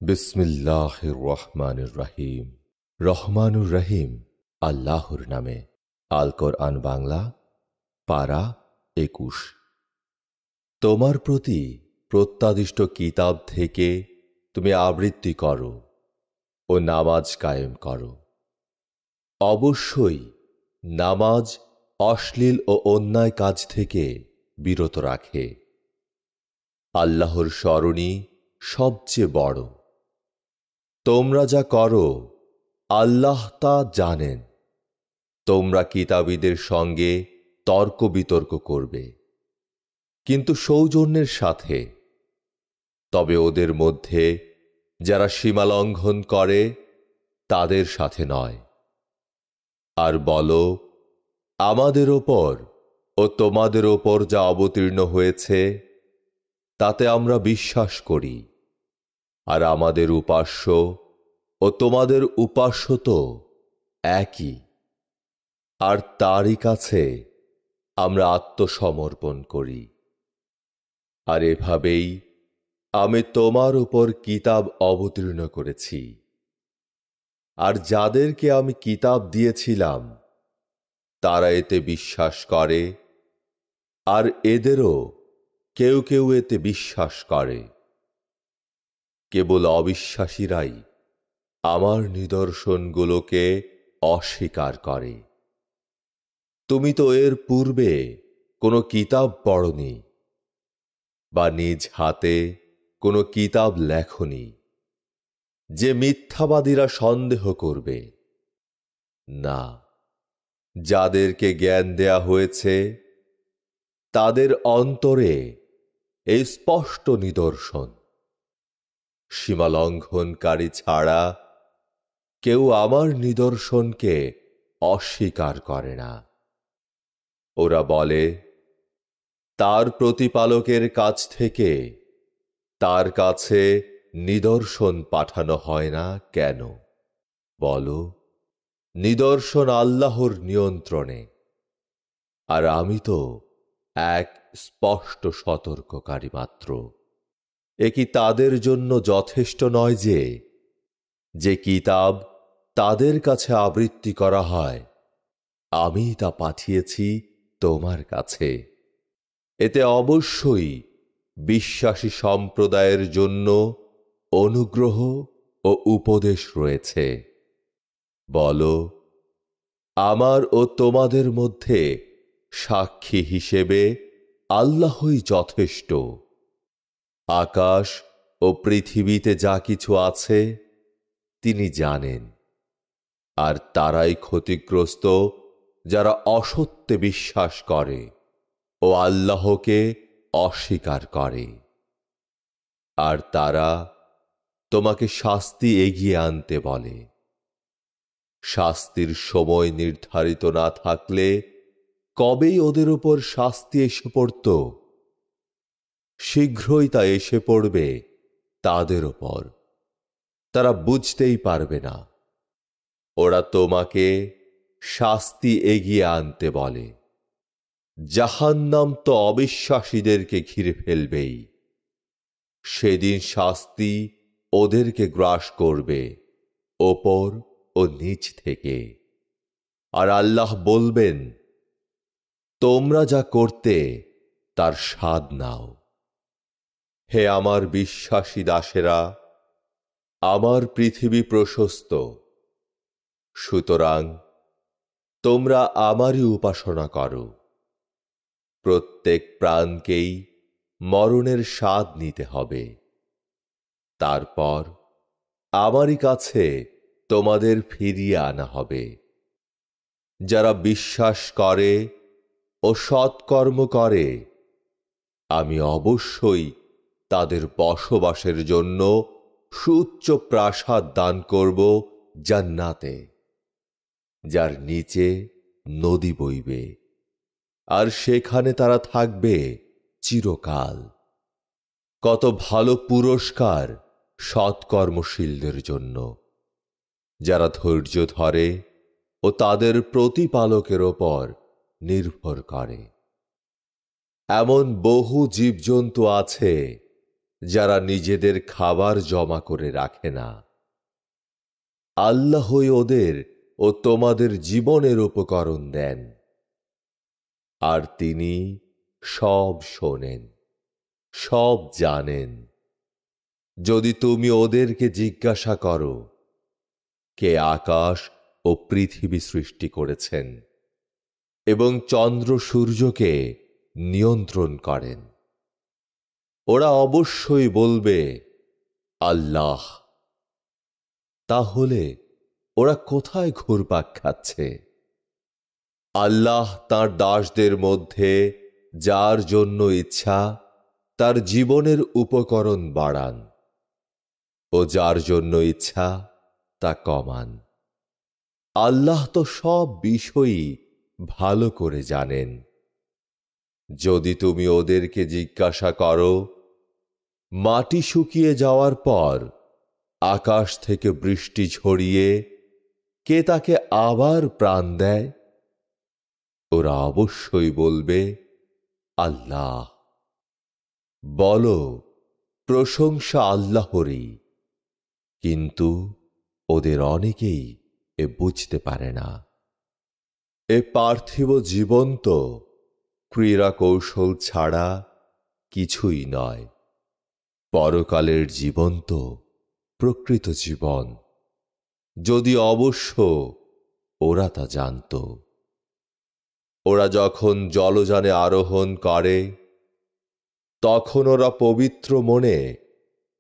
বিসমিল্লাহির রহমানির রহিম। রহমানুর রহিম আল্লাহর নামে। আল কোরআন বাংলা, পারা 21। তোমার প্রতি প্রত্যাদিষ্ট কিতাব থেকে তুমি আবৃত্তি করো ও নামাজ কায়েম করো। অবশ্যই নামাজ অশ্লীল ও অন্যায় কাজ থেকে বিরত রাখে। আল্লাহর স্মরণই সবচেয়ে বড়। তোমরা যা করো আল্লাহ তা জানেন। তোমরা কিতাবীদের সঙ্গে তর্ক বিতর্ক করবে, কিন্তু সৌজন্যের সাথে। তবে ওদের মধ্যে যারা সীমালঙ্ঘন করে তাদের সাথে নয়। আর বলো, আমাদের ওপর ও তোমাদের ওপর যা অবতীর্ণ হয়েছে তাতে আমরা বিশ্বাস করি, আর আমাদের উপাস্য ও তোমাদের উপাস্য তো একই, আর তারই কাছে আমরা আত্মসমর্পণ করি। আর এভাবেই আমি তোমার উপর কিতাব অবতীর্ণ করেছি। আর যাদেরকে আমি কিতাব দিয়েছিলাম তারা এতে বিশ্বাস করে, আর এদেরও কেউ কেউ এতে বিশ্বাস করে। কেবল অবিশ্বাসীরাই আমার নিদর্শনগুলোকে অস্বীকার করে। তুমি তো এর পূর্বে কোনো কিতাব পড়নি, বা নিজ হাতে কোনো কিতাব লেখনি যে মিথ্যাবাদীরা সন্দেহ করবে। না, যাদেরকে জ্ঞান দেয়া হয়েছে তাদের অন্তরে এই স্পষ্ট নিদর্শন। সীমালঙ্ঘনকারী ছাড়া কেউ আমার নিদর্শনকে অস্বীকার করে না। ওরা বলে, তার প্রতিপালকের কাছ থেকে তার কাছে নিদর্শন পাঠানো হয় না কেন? বলো, নিদর্শন আল্লাহর নিয়ন্ত্রণে, আর আমি তো এক স্পষ্ট সতর্ককারী মাত্র। এ কি তাদের জন্য যথেষ্ট নয় যে কিতাব তাদের কাছে আবৃত্তি করা হয় আমি তা পাঠিয়েছি তোমার কাছে? এতে অবশ্যই বিশ্বাসী সম্প্রদায়ের জন্য অনুগ্রহ ও উপদেশ রয়েছে। বলো, আমার ও তোমাদের মধ্যে সাক্ষী হিসেবে আল্লাহই যথেষ্ট। আকাশ ও পৃথিবীতে যা কিছু আছে তিনি জানেন, আর তারাই ক্ষতিগ্রস্ত যারা অসত্যে বিশ্বাস করে ও আল্লাহকে অস্বীকার করে। আর তারা তোমাকে শাস্তি এগিয়ে আনতে বলে। শাস্তির সময় নির্ধারিত না থাকলে কবেই ওদের উপর শাস্তি এসে পড়ত? শীঘ্রই তা এসে পড়বে তাদের ওপর, তারা বুঝতেই পারবে না। ওরা তোমাকে শাস্তি এগিয়ে আনতে বলে। জাহান্নাম তো অবিশ্বাসীদেরকে ঘিরে ফেলবেই। সেদিন শাস্তি ওদেরকে গ্রাস করবে ওপর ও নিচ থেকে। আর আল্লাহ বলবেন, তোমরা যা করতে তার স্বাদ নাও। হে আমার বিশ্বাসী দাসেরা, আমার পৃথিবী প্রশস্ত, সুতরাং তোমরা আমারই উপাসনা করো। প্রত্যেক প্রাণকেই মরণের স্বাদ নিতে হবে। তারপর আমারই কাছে তোমাদের ফিরিয়ে আনা হবে। যারা বিশ্বাস করে ও সৎকর্ম করে আমি অবশ্যই তাদের বসবাসের জন্য সুউচ্চ প্রাসাদ দান করব জান্নাতে, যার নিচে নদী বইবে, আর সেখানে তারা থাকবে চিরকাল। কত ভালো পুরস্কার সৎকর্মশীলদের জন্য, যারা ধৈর্য ধরে ও তাদের প্রতিপালকের ওপর নির্ভর করে। এমন বহু জীবজন্তু আছে যারা নিজেদের খাবার জমা করে রাখে না। আল্লাহই ওদের ও তোমাদের জীবনের উপকরণ দেন, আর তিনি সব শোনেন, সব জানেন। যদি তুমি ওদেরকে জিজ্ঞাসা করো, কে আকাশ ও পৃথিবী সৃষ্টি করেছেন এবং চন্দ্র সূর্যকে নিয়ন্ত্রণ করেন, ওরা অবশ্যই বলবে আল্লাহ। তাহলে ওরা কোথায় ঘুরপাক খাচ্ছে? আল্লাহ তাঁর দাসদের মধ্যে যার জন্য ইচ্ছা তার জীবনের উপকরণ বাড়ান ও যার জন্য ইচ্ছা তা কমান। আল্লাহ তো সব বিষয়ই ভালো করে জানেন। যদি তুমি ওদেরকে জিজ্ঞাসা করো, মাটি শুকিয়ে যাওয়ার পর আকাশ থেকে বৃষ্টি ঝরিয়ে কে তাকে আবার প্রাণ দেয়, ওরা অবশ্যই বলবে আল্লাহ। বলো, প্রশংসা আল্লাহরই, কিন্তু ওদের অনেকেই এ বুঝতে পারে না। এ পার্থিব জীবন তো ক্রীড়া কৌশল ছাড়া কিছুই নয়। পরকালের জীবন তো প্রকৃত জীবন, যদি অবশ্য ওরা তা জানত। ওরা যখন জলযানে আরোহণ করে তখন ওরা পবিত্র মনে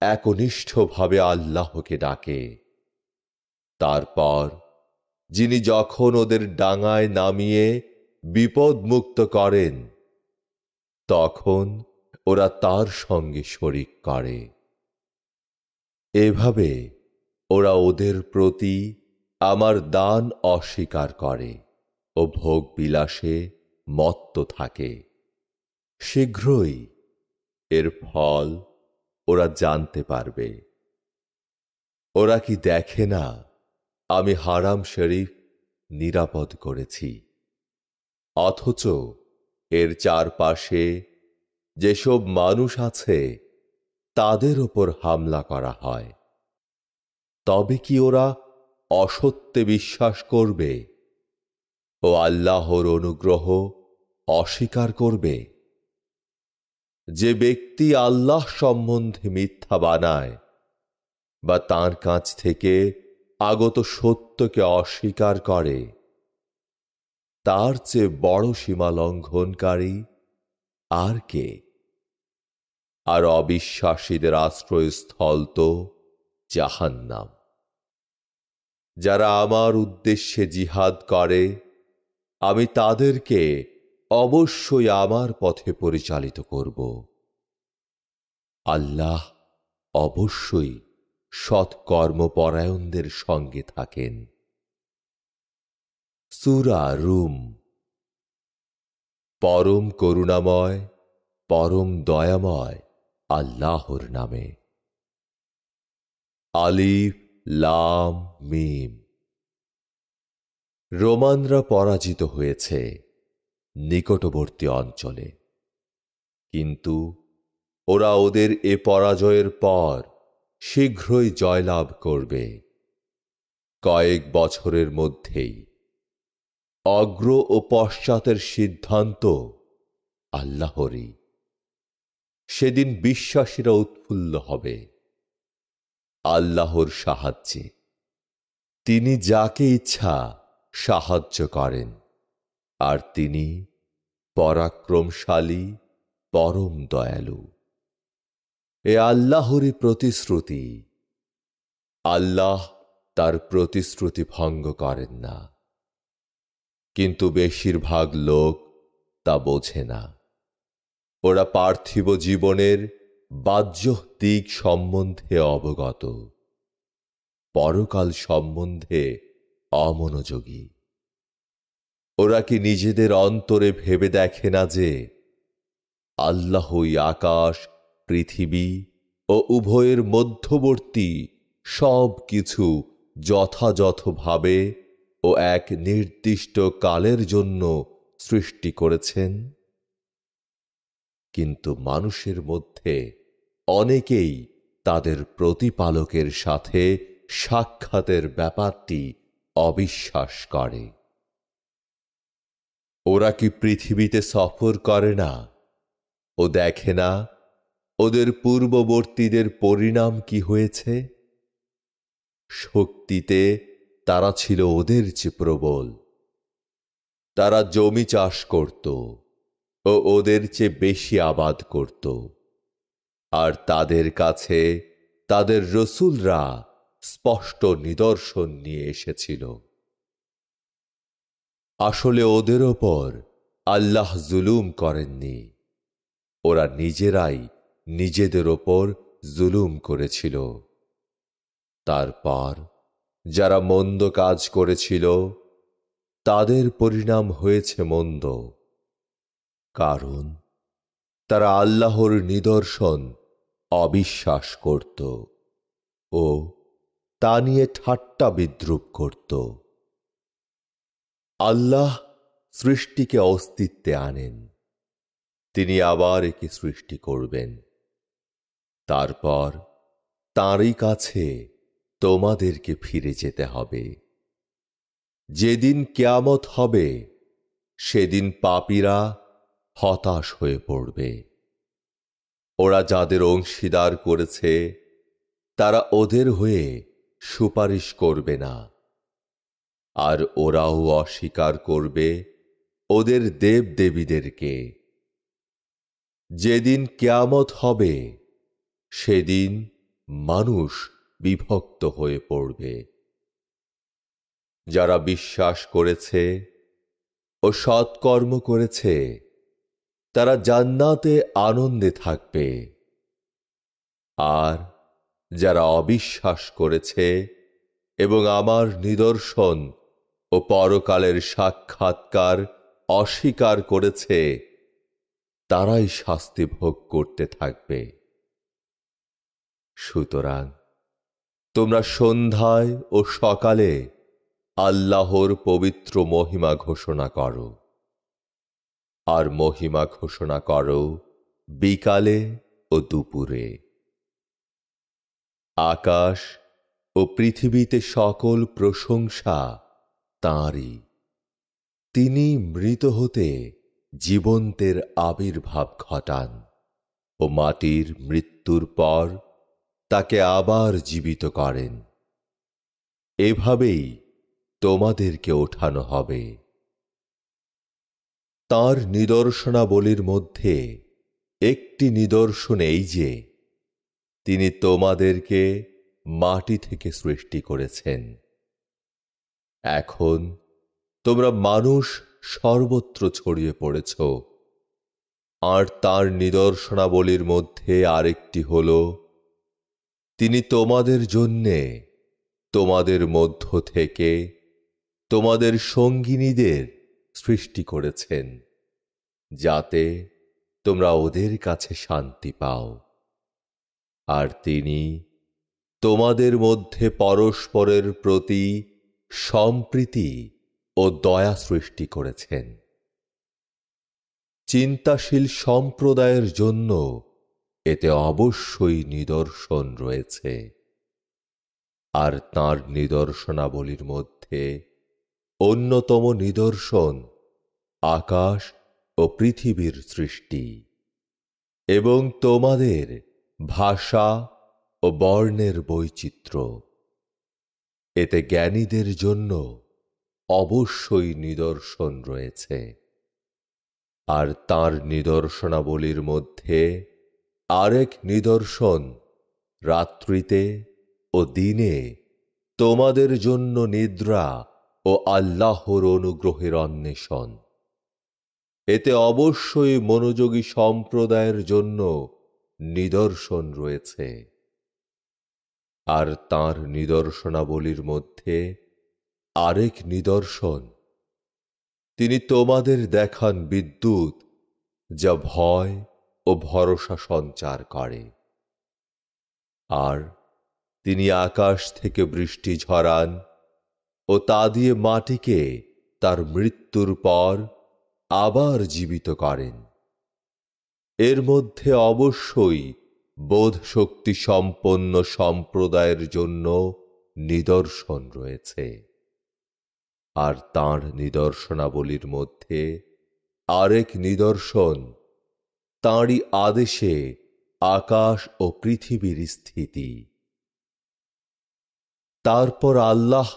একনিষ্ঠভাবে আল্লাহকে ডাকে। তারপর যিনি যখন ওদের ডাঙায় নামিয়ে বিপদমুক্ত করেন তখন ওরা তার সঙ্গে শরিক করে। এভাবে ওরা ওদের প্রতি আমার দান অস্বীকার করে ও ভোগ বিলাসে মত্ত থাকে। শীঘ্রই এর ফল ওরা জানতে পারবে। ওরা কি দেখে না আমি হারাম শরীফ নিরাপদ করেছি, অথচ এর চারপাশে যেসব মানুষ আছে তাদের ওপর হামলা করা হয়? তবে কি ওরা অসত্যে বিশ্বাস করবে ও আল্লাহর অনুগ্রহ অস্বীকার করবে? যে ব্যক্তি আল্লাহ সম্বন্ধে মিথ্যা বানায় বা তাঁর কাছ থেকে আগত সত্যকে অস্বীকার করে, তার চেয়ে বড় সীমা লঙ্ঘনকারী আর কে? আর অবিশ্বাসীদের আশ্রয়স্থল তো জাহান্নাম। যারা আমার উদ্দেশ্যে জিহাদ করে আমি তাদেরকে অবশ্যই আমার পথে পরিচালিত করব। আল্লাহ অবশ্যই সৎকর্মপরায়ণদের সঙ্গে থাকেন। সূরা রুম। পরম করুণাময় পরম দয়াময় আল্লাহর নামে। আলিফ লাম মিম। রোমানরা পরাজিত হয়েছে নিকটবর্তী অঞ্চলে, কিন্তু ওরা ওদের এ পরাজয়ের পর শীঘ্রই জয়লাভ করবে। কয়েক বছরের মধ্যেই অগ্র ও পশ্চাতের সিদ্ধান্ত আল্লাহরই। সেদিন বিশ্বাসীরা উৎফুল্ল হবে আল্লাহর সাহায্যে। তিনি যাকে ইচ্ছা সাহায্য করেন, আর তিনি পরাক্রমশালী পরম দয়ালু। এ আল্লাহরই প্রতিশ্রুতি। আল্লাহ তার প্রতিশ্রুতি ভঙ্গ করেন না, কিন্তু বেশিরভাগ লোক তা বোঝে না। ওরা পার্থিব জীবনের বাহ্য দিক সম্বন্ধে অবগত, পরকাল সম্বন্ধে অমনোযোগী। ওরা কি নিজেদের অন্তরে ভেবে দেখে না যে আল্লাহই আকাশ পৃথিবী ও উভয়ের মধ্যবর্তী সব কিছু যথাযথভাবে ও এক নির্দিষ্ট কালের জন্য সৃষ্টি করেছেন? কিন্তু মানুষের মধ্যে অনেকেই তাদের প্রতিপালকের সাথে সাক্ষাতের ব্যাপারটি অবিশ্বাস করে। ওরা কি পৃথিবীতে সফর করে না ও দেখে না ওদের পূর্ববর্তীদের পরিণাম কি হয়েছে? শক্তিতে তারা ছিল ওদের চেয়ে প্রবল। তারা জমি চাষ করত ও ওদের চেয়ে বেশি আবাদ করত, আর তাদের কাছে তাদের রসুলরা স্পষ্ট নিদর্শন নিয়ে এসেছিল। আসলে ওদের ওপর আল্লাহ জুলুম করেননি, ওরা নিজেরাই নিজেদের ওপর জুলুম করেছিল। তারপর যারা মন্দ কাজ করেছিল তাদের পরিণাম হয়েছে মন্দ, কারণ তারা আল্লাহর নিদর্শন অবিশ্বাস করত ও তা নিয়ে ঠাট্টা বিদ্রূপ করত। আল্লাহ সৃষ্টিকে অস্তিত্বে আনেন, তিনি আবার একে সৃষ্টি করবেন। তারপর তাঁরই কাছে তোমাদেরকে ফিরে যেতে হবে। যেদিন কিয়ামত হবে সেদিন পাপীরা হতাশ হয়ে পড়বে। ওরা যাদের অংশীদার করেছে তারা ওদের হয়ে সুপারিশ করবে না, আর ওরাও অস্বীকার করবে ওদের দেবদেবীদেরকে। যেদিন কিয়ামত হবে সেদিন মানুষ বিভক্ত হয়ে পড়বে। যারা বিশ্বাস করেছে ও সৎকর্ম করেছে তারা জান্নাতে আনন্দে থাকবে, আর যারা অবিশ্বাস করেছে এবং আমার নিদর্শন ও পরকালের সাক্ষাৎকার অস্বীকার করেছে তারাই শাস্তি ভোগ করতে থাকবে। সুতরাং তোমরা সন্ধ্যায় ও সকালে আল্লাহর পবিত্র মহিমা ঘোষণা করো, আর মহিমা ঘোষণা করো বিকালে ও দুপুরে। আকাশ ও পৃথিবীতে সকল প্রশংসা তাঁরই। তিনি মৃত হতে জীবন্তের আবির্ভাব ঘটান ও মাটির মৃত্যুর পর তাকে আবার জীবিত করেন। এভাবেই তোমাদেরকে ওঠানো হবে। তাঁর নিদর্শনাবলীর মধ্যে একটি নিদর্শন এই যে তিনি তোমাদেরকে মাটি থেকে সৃষ্টি করেছেন। এখন তোমরা মানুষ সর্বত্র ছড়িয়ে পড়েছ। আর তাঁর নিদর্শনাবলীর মধ্যে আরেকটি হল তিনি তোমাদের জন্যে তোমাদের মধ্য থেকে তোমাদের সঙ্গিনীদের সৃষ্টি করেছেন, যাতে তোমরা ওদের কাছে শান্তি পাও। আর তিনি তোমাদের মধ্যে পরস্পরের প্রতি সম্প্রীতি ও দয়া সৃষ্টি করেছেন। চিন্তাশীল সম্প্রদায়ের জন্য এতে অবশ্যই নিদর্শন রয়েছে। আর তাঁর নিদর্শনাবলীর মধ্যে অন্যতম নিদর্শন আকাশ ও পৃথিবীর সৃষ্টি এবং তোমাদের ভাষা ও বর্ণের বৈচিত্র্য। এতে জ্ঞানীদের জন্য অবশ্যই নিদর্শন রয়েছে। আর তাঁর নিদর্শনাবলীর মধ্যে আরেক নিদর্শন রাত্রিতে ও দিনে তোমাদের জন্য নিদ্রা ও আল্লাহর অনুগ্রহের অন্বেষণ। এতে অবশ্যই মনোযোগী সম্প্রদায়ের জন্য নিদর্শন রয়েছে। আর তাঁর নিদর্শনাবলীর মধ্যে আরেক নিদর্শন তিনি তোমাদের দেখান বিদ্যুৎ, যা ভয় ও ভরসা সঞ্চার করে। আর তিনি আকাশ থেকে বৃষ্টি ঝরান ও তা দিয়ে মাটিকে তার মৃত্যুর পর আবার জীবিত করেন। এর মধ্যে অবশ্যই বোধ শক্তি সম্পন্ন সম্প্রদায়ের জন্য নিদর্শন রয়েছে। আর তাঁর নিদর্শনাবলীর মধ্যে আরেক নিদর্শন তাঁরই আদেশে আকাশ ও পৃথিবীর স্থিতি। তারপর আল্লাহ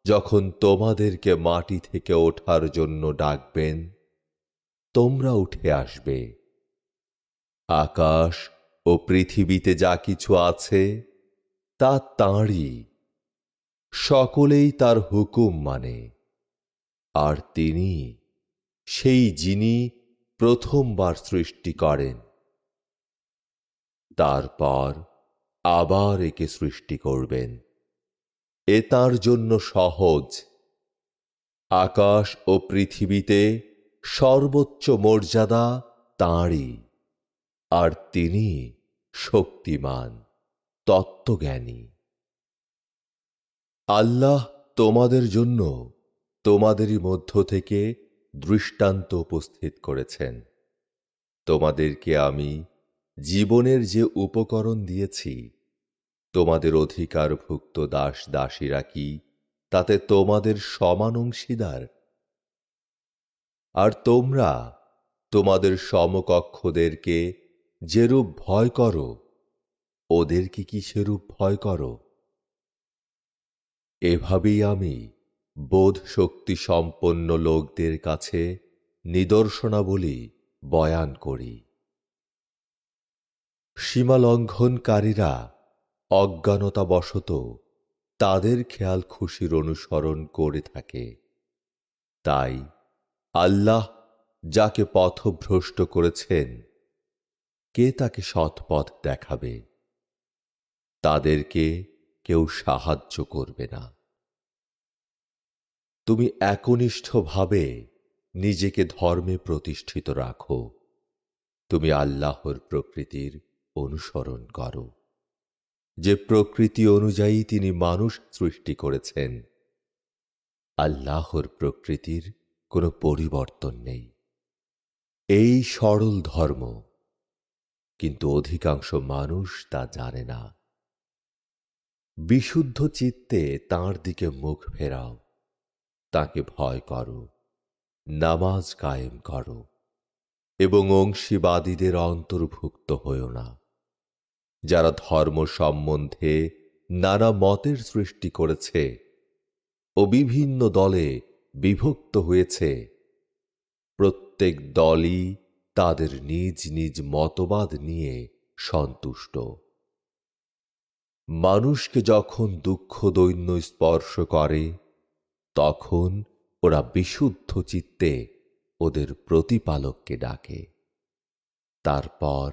যখন তোমাদেরকে মাটি থেকে ওঠার জন্য ডাকবেন, তোমরা উঠে আসবে। আকাশ ও পৃথিবীতে যা কিছু আছে তা তাঁরই, সকলেই তার হুকুম মানে। আর তিনি সেই যিনি প্রথমবার সৃষ্টি করেন, তারপর আবার একে সৃষ্টি করবেন। এ তাঁর জন্য সহজ। আকাশ ও পৃথিবীতে সর্বোচ্চ মর্যাদা তাঁরই, আর তিনি শক্তিমান, তত্ত্বজ্ঞানী। আল্লাহ তোমাদের জন্য তোমাদেরই মধ্য থেকে দৃষ্টান্ত উপস্থিত করেছেন। তোমাদেরকে আমি জীবনের যে উপকরণ দিয়েছি, তোমাদের অধিকারভুক্ত দাস দাসীরা কি তাতে তোমাদের সমান অংশীদার? আর তোমরা তোমাদের সমকক্ষদেরকে যেরূপ ভয় করো, ওদেরকে কি সেরূপ ভয় করো? এভাবেই আমি বোধ শক্তি সম্পন্ন লোকদের কাছে নিদর্শনাবলী বয়ান করি। সীমালঙ্ঘনকারীরা অজ্ঞানতাবশত তাদের খেয়াল খুশির অনুসরণ করে থাকে। তাই আল্লাহ যাকে পথভ্রষ্ট করেছেন, কে তাকে সৎপথ দেখাবে? তাদেরকে কেউ সাহায্য করবে না। তুমি একনিষ্ঠভাবে নিজেকে ধর্মে প্রতিষ্ঠিত রাখো। তুমি আল্লাহর প্রকৃতির অনুসরণ করো, যে প্রকৃতি অনুযায়ী তিনি মানুষ সৃষ্টি করেছেন। আল্লাহর প্রকৃতির কোনো পরিবর্তন নেই। এই সরল ধর্ম, কিন্তু অধিকাংশ মানুষ তা জানে না। বিশুদ্ধ চিত্তে তাঁর দিকে মুখ ফেরাও, তাকে ভয় করো, নামাজ কায়েম করো, এবং অংশীবাদীদের অন্তর্ভুক্ত হইও না, যারা ধর্ম সম্বন্ধে নানা মতের সৃষ্টি করেছে ও বিভিন্ন দলে বিভক্ত হয়েছে। প্রত্যেক দলই তাদের নিজ নিজ মতবাদ নিয়ে সন্তুষ্ট। মানুষকে যখন দুঃখ দৈন্য স্পর্শ করে, তখন ওরা বিশুদ্ধ চিত্তে ওদের প্রতিপালককে ডাকে। তারপর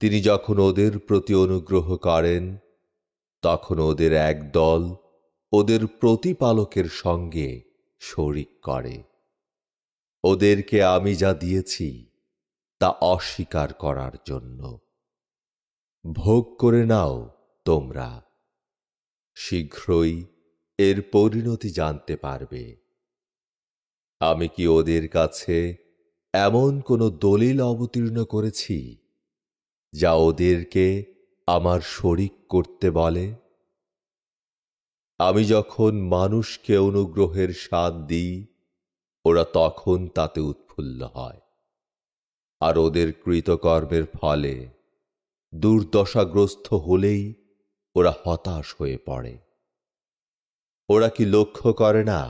তিনি যখন ওদের প্রতি অনুগ্রহ করেন, তখন ওদের এক দল ওদের প্রতিপালকের সঙ্গে শরিক করে। ওদেরকে আমি যা দিয়েছি তা অস্বীকার করার জন্য। ভোগ করে নাও তোমরা, শীঘ্রই এর পরিণতি জানতে পারবে। আমি কি ওদের কাছে এমন কোনো দলিল অবতীর্ণ করেছি যা ওদেরকে আমার শরিক করতে বলে? আমি যখন মানুষকে অনুগ্রহের স্বাদ দিই, ওরা তখন তাতে উৎফুল্ল হয়, আর ওদের কৃতকর্মের ফলে দুর্দশাগ্রস্ত হলেই ওরা হতাশ হয়ে পড়ে। ওরা কি লক্ষ্য করে না,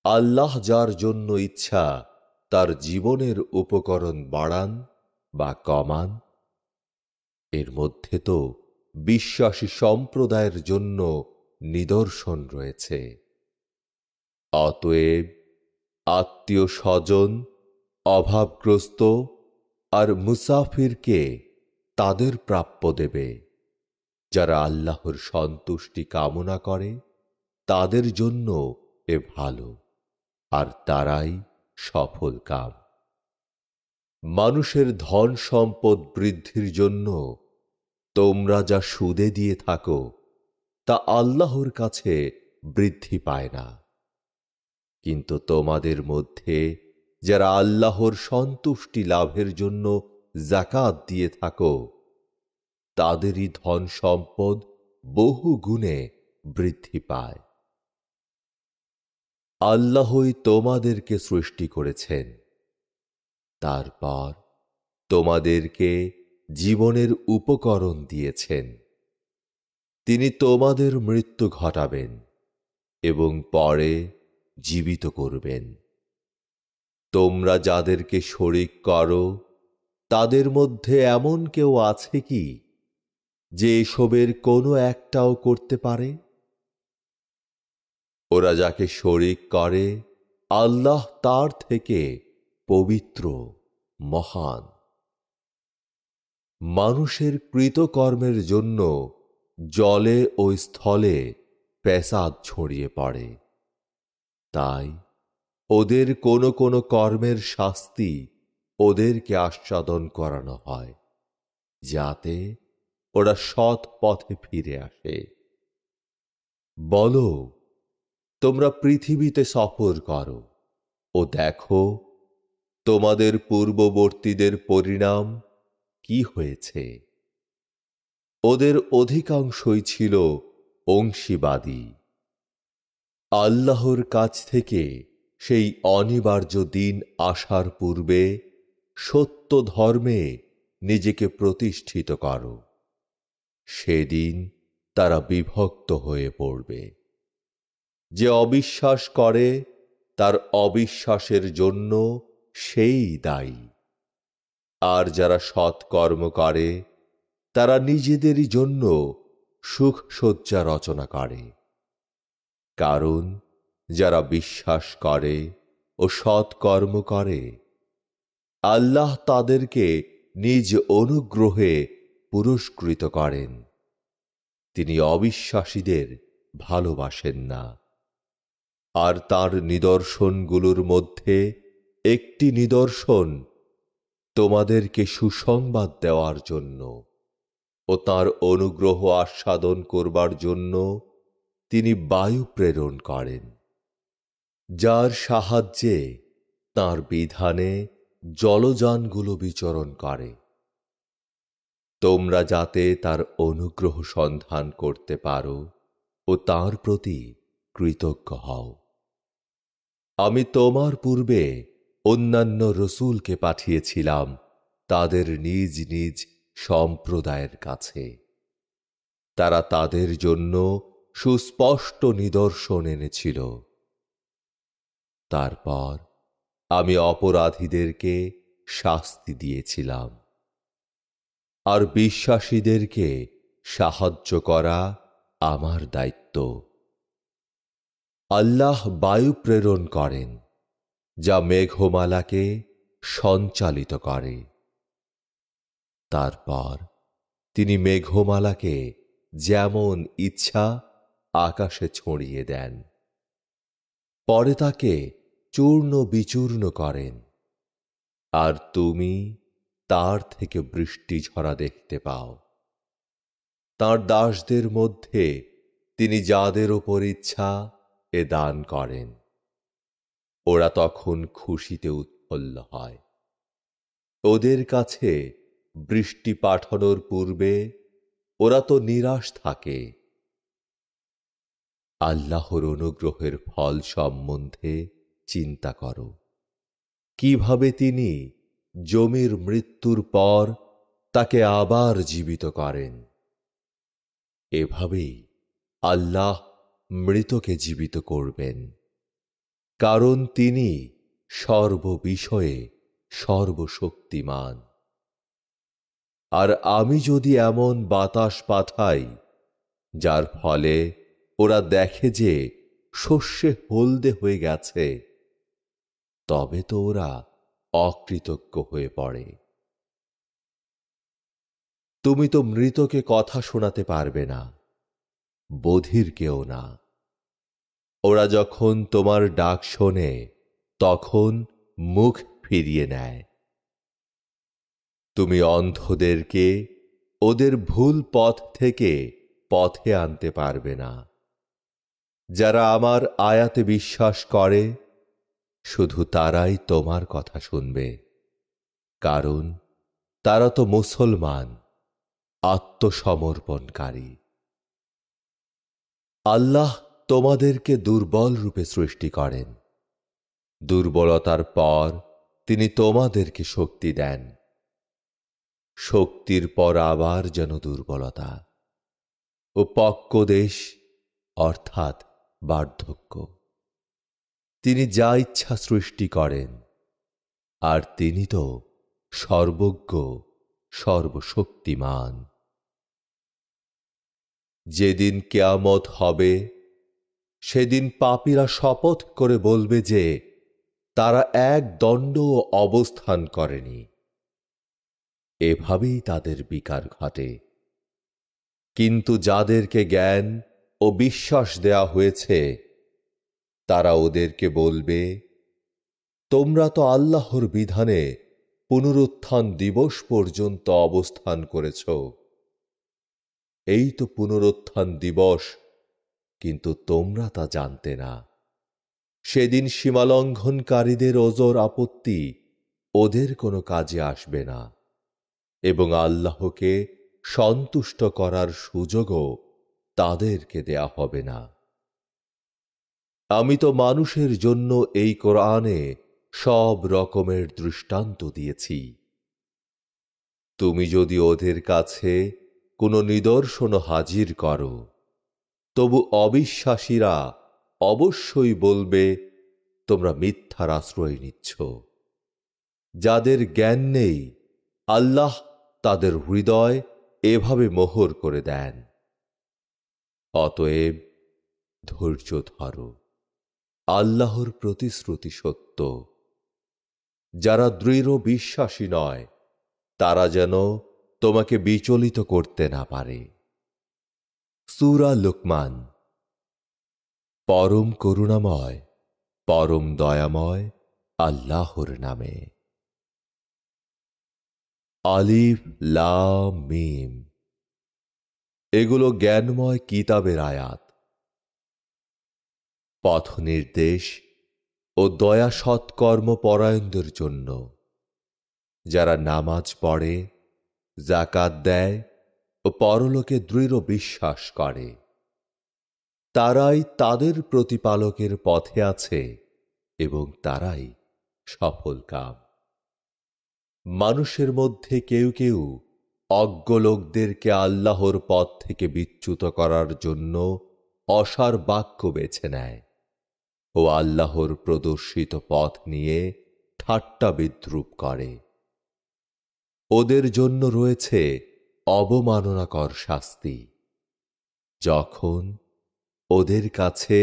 আল্লাহ যার জন্য ইচ্ছা তার জীবনের উপকরণ বাড়ান বা কমান? এর মধ্যে তো বিশ্বাসী সম্প্রদায়ের জন্য নিদর্শন রয়েছে। অতএব আত্মীয় স্বজন, অভাবগ্রস্ত আর মুসাফিরকে তাদের প্রাপ্য দেবে। যারা আল্লাহর সন্তুষ্টি কামনা করে, তাদের জন্য এ ভালো, আর তারাই সফল কাম। মানুষের ধন সম্পদ বৃদ্ধির জন্য তোমরা যা সুদে দিয়ে থাকো, তা আল্লাহর কাছে বৃদ্ধি পায় না। কিন্তু তোমাদের মধ্যে যারা আল্লাহর সন্তুষ্টি লাভের জন্য যাকাত দিয়ে থাকো, তাদেরই ধন সম্পদ বহু গুণে বৃদ্ধি পায়। আল্লাহই তোমাদেরকে সৃষ্টি করেছেন, তারপর তোমাদেরকে জীবনের উপকরণ দিয়েছেন। তিনি তোমাদের মৃত্যু ঘটাবেন এবং পরে জীবিত করবেন। তোমরা যাদেরকে শরীক করো তাদের মধ্যে এমন কেউ আছে কি যে এসবের কোনো একটাও করতে পারে? ওরা যাকে শরীক করে আল্লাহ তার থেকে পবিত্র, মহান। মানুষের কৃতকর্মের জন্য জলে ও স্থলে পেসাদ ছড়িয়ে পড়ে, তাই ওদের কোনো কোনো কর্মের শাস্তি ওদেরকে আস্বাদন করানো হয়, যাতে ওরা সৎ পথে ফিরে আসে। বলো, তোমরা পৃথিবীতে সফর করো ও দেখো তোমাদের পূর্ববর্তীদের পরিণাম কি হয়েছে। ওদের অধিকাংশই ছিল অংশীবাদী। আল্লাহর কাছ থেকে সেই অনিবার্য দিন আসার পূর্বে সত্য ধর্মে নিজেকে প্রতিষ্ঠিত করো। সেদিন তারা বিভক্ত হয়ে পড়বে। যে অবিশ্বাস করে তার অবিশ্বাসের জন্য সেই দায়ী, আর যারা সৎকর্ম করে তারা নিজেদেরই জন্য সুখসজ্জা রচনা করে। কারণ যারা বিশ্বাস করে ও সৎকর্ম করে আল্লাহ তাদেরকে নিজ অনুগ্রহে পুরস্কৃত করেন। তিনি অবিশ্বাসীদের ভালোবাসেন না। আর তার নিদর্শনগুলোর মধ্যে একটি নিদর্শন তোমাদেরকে সুসংবাদ দেওয়ার জন্য ও তার অনুগ্রহ আস্বাদন করবার জন্য তিনি বায়ু প্রেরণ করেন, যার সাহায্যে তার বিধানে জলযানগুলো বিচরণ করে। তোমরা যাতে তার অনুগ্রহ সন্ধান করতে পারো ও তার প্রতি কৃতজ্ঞ হও। আমি তোমার পূর্বে অন্যান্য রসূলকে পাঠিয়েছিলাম তাদের নিজ নিজ সম্প্রদায়ের কাছে। তারা তাদের জন্য সুস্পষ্ট নিদর্শন এনেছিল। তারপর আমি অপরাধীদেরকে শাস্তি দিয়েছিলাম, আর বিশ্বাসীদেরকে সাহায্য করা আমার দায়িত্ব। আল্লাহ বায়ু প্রেরণ করেন, যা মেঘমালাকে সঞ্চালিত করে। তারপর তিনি মেঘমালাকে যেমন ইচ্ছা আকাশে ছড়িয়ে দেন, পরে তাকে চূর্ণ বিচূর্ণ করেন, আর তুমি তার থেকে বৃষ্টি ঝরা দেখতে পাও। তাঁর দাসদের মধ্যে তিনি যাদের ওপর ইচ্ছা এ দান করেন। ওরা তখন খুশিতে উৎফুল্ল হয়। ওদের কাছে বৃষ্টি পাঠানোর পূর্বে ওরা তো নিরাশ থাকে। আল্লাহর অনুগ্রহের ফল সম্বন্ধে চিন্তা করো, কিভাবে তিনি জমির মৃত্যুর পর তাকে আবার জীবিত করেন। এভাবেই আল্লাহ মৃতকে জীবিত করবেন, কারণ তিনি সর্ববিষয়ে সর্বশক্তিমান। আর আমি যদি এমন বাতাস পাঠাই যার ফলে ওরা দেখে যে শস্যে হলদে হয়ে গেছে, তবে তো ওরা অকৃতজ্ঞ হয়ে পড়ে। তুমি তো মৃতকে কথা শোনাতে পারবে না, বধির কেউ না। ওরা যখন তোমার ডাক শোনে তখন মুখ ফিরিয়ে নেয়। তুমি অন্ধদেরকে ওদের ভুল পথ থেকে পথে আনতে পারবে না। যারা আমার আয়াতে বিশ্বাস করে শুধু তারাই তোমার কথা শুনবে, কারণ তারা তো মুসলমান। আত্মসমর্পণকারী। আল্লাহ তোমাদেরকে দুর্বল রূপে সৃষ্টি করেন, দুর্বলতার পর তিনি তোমাদেরকে শক্তি দেন, শক্তির পর আবার যেন দুর্বলতা ও পক্কদেশ অর্থাৎ বার্ধক্য। তিনি যা ইচ্ছা সৃষ্টি করেন, আর তিনি তো সর্বজ্ঞ সর্বশক্তিমান। যেদিন কিয়ামত হবে, সেদিন পাপীরা শপথ করে বলবে যে তারা এক দণ্ডও অবস্থান করেনি। এভাবেই তাদের বিকার ঘটে। কিন্তু যাদেরকে জ্ঞান ও বিশ্বাস দেয়া হয়েছে, তারা ওদেরকে বলবে, তোমরা তো আল্লাহর বিধানে পুনরুত্থান দিবস পর্যন্ত অবস্থান করেছ। এই তো পুনরুত্থান দিবস, কিন্তু তোমরা তা জানতে না। সেদিন সীমালঙ্ঘনকারীদের ওজর আপত্তি ওদের কোনো কাজে আসবে না, এবং আল্লাহকে সন্তুষ্ট করার সুযোগও তাদেরকে দেয়া হবে না। আমি তো মানুষের জন্য এই কোরআনে সব রকমের দৃষ্টান্ত দিয়েছি। তুমি যদি ওদের কাছে কোনো নিদর্শন হাজির করো, তবু অবিশ্বাসীরা অবশ্যই বলবে তোমরা মিথ্যার আশ্রয় নিচ্ছ। যাদের জ্ঞান নেই, আল্লাহ তাদের হৃদয় এভাবে মোহর করে দেন। অতএব ধৈর্য ধরো, আল্লাহর প্রতিশ্রুতি সত্য। যারা দৃঢ় বিশ্বাসী নয়, তারা যেন তোমাকে বিচলিত করতে না পারে। সূরা লুকমান। পরম করুণাময় পরম দয়াময় আল্লাহর নামে। আলিফ লাম মিম। এগুলো জ্ঞানময় কিতাবের আয়াত। পথ নির্দেশ ও দয়া সৎকর্ম পরায়ণদের জন্য, যারা নামাজ পড়ে, যাকাত দেয় ও পরলোকে দৃঢ় বিশ্বাস করে। তারাই তাদের প্রতিপালকের পথে আছে এবং তারাই সফলকাম। মানুষের মধ্যে কেউ কেউ অজ্ঞ লোকদেরকে আল্লাহর পথ থেকে বিচ্যুত করার জন্য অসার বাক্য বেছে নেয় ও আল্লাহর প্রদর্শিত পথ নিয়ে ঠাট্টা বিদ্রূপ করে। ওদের জন্য রয়েছে অবমাননাকর শাস্তি। যখন ওদের কাছে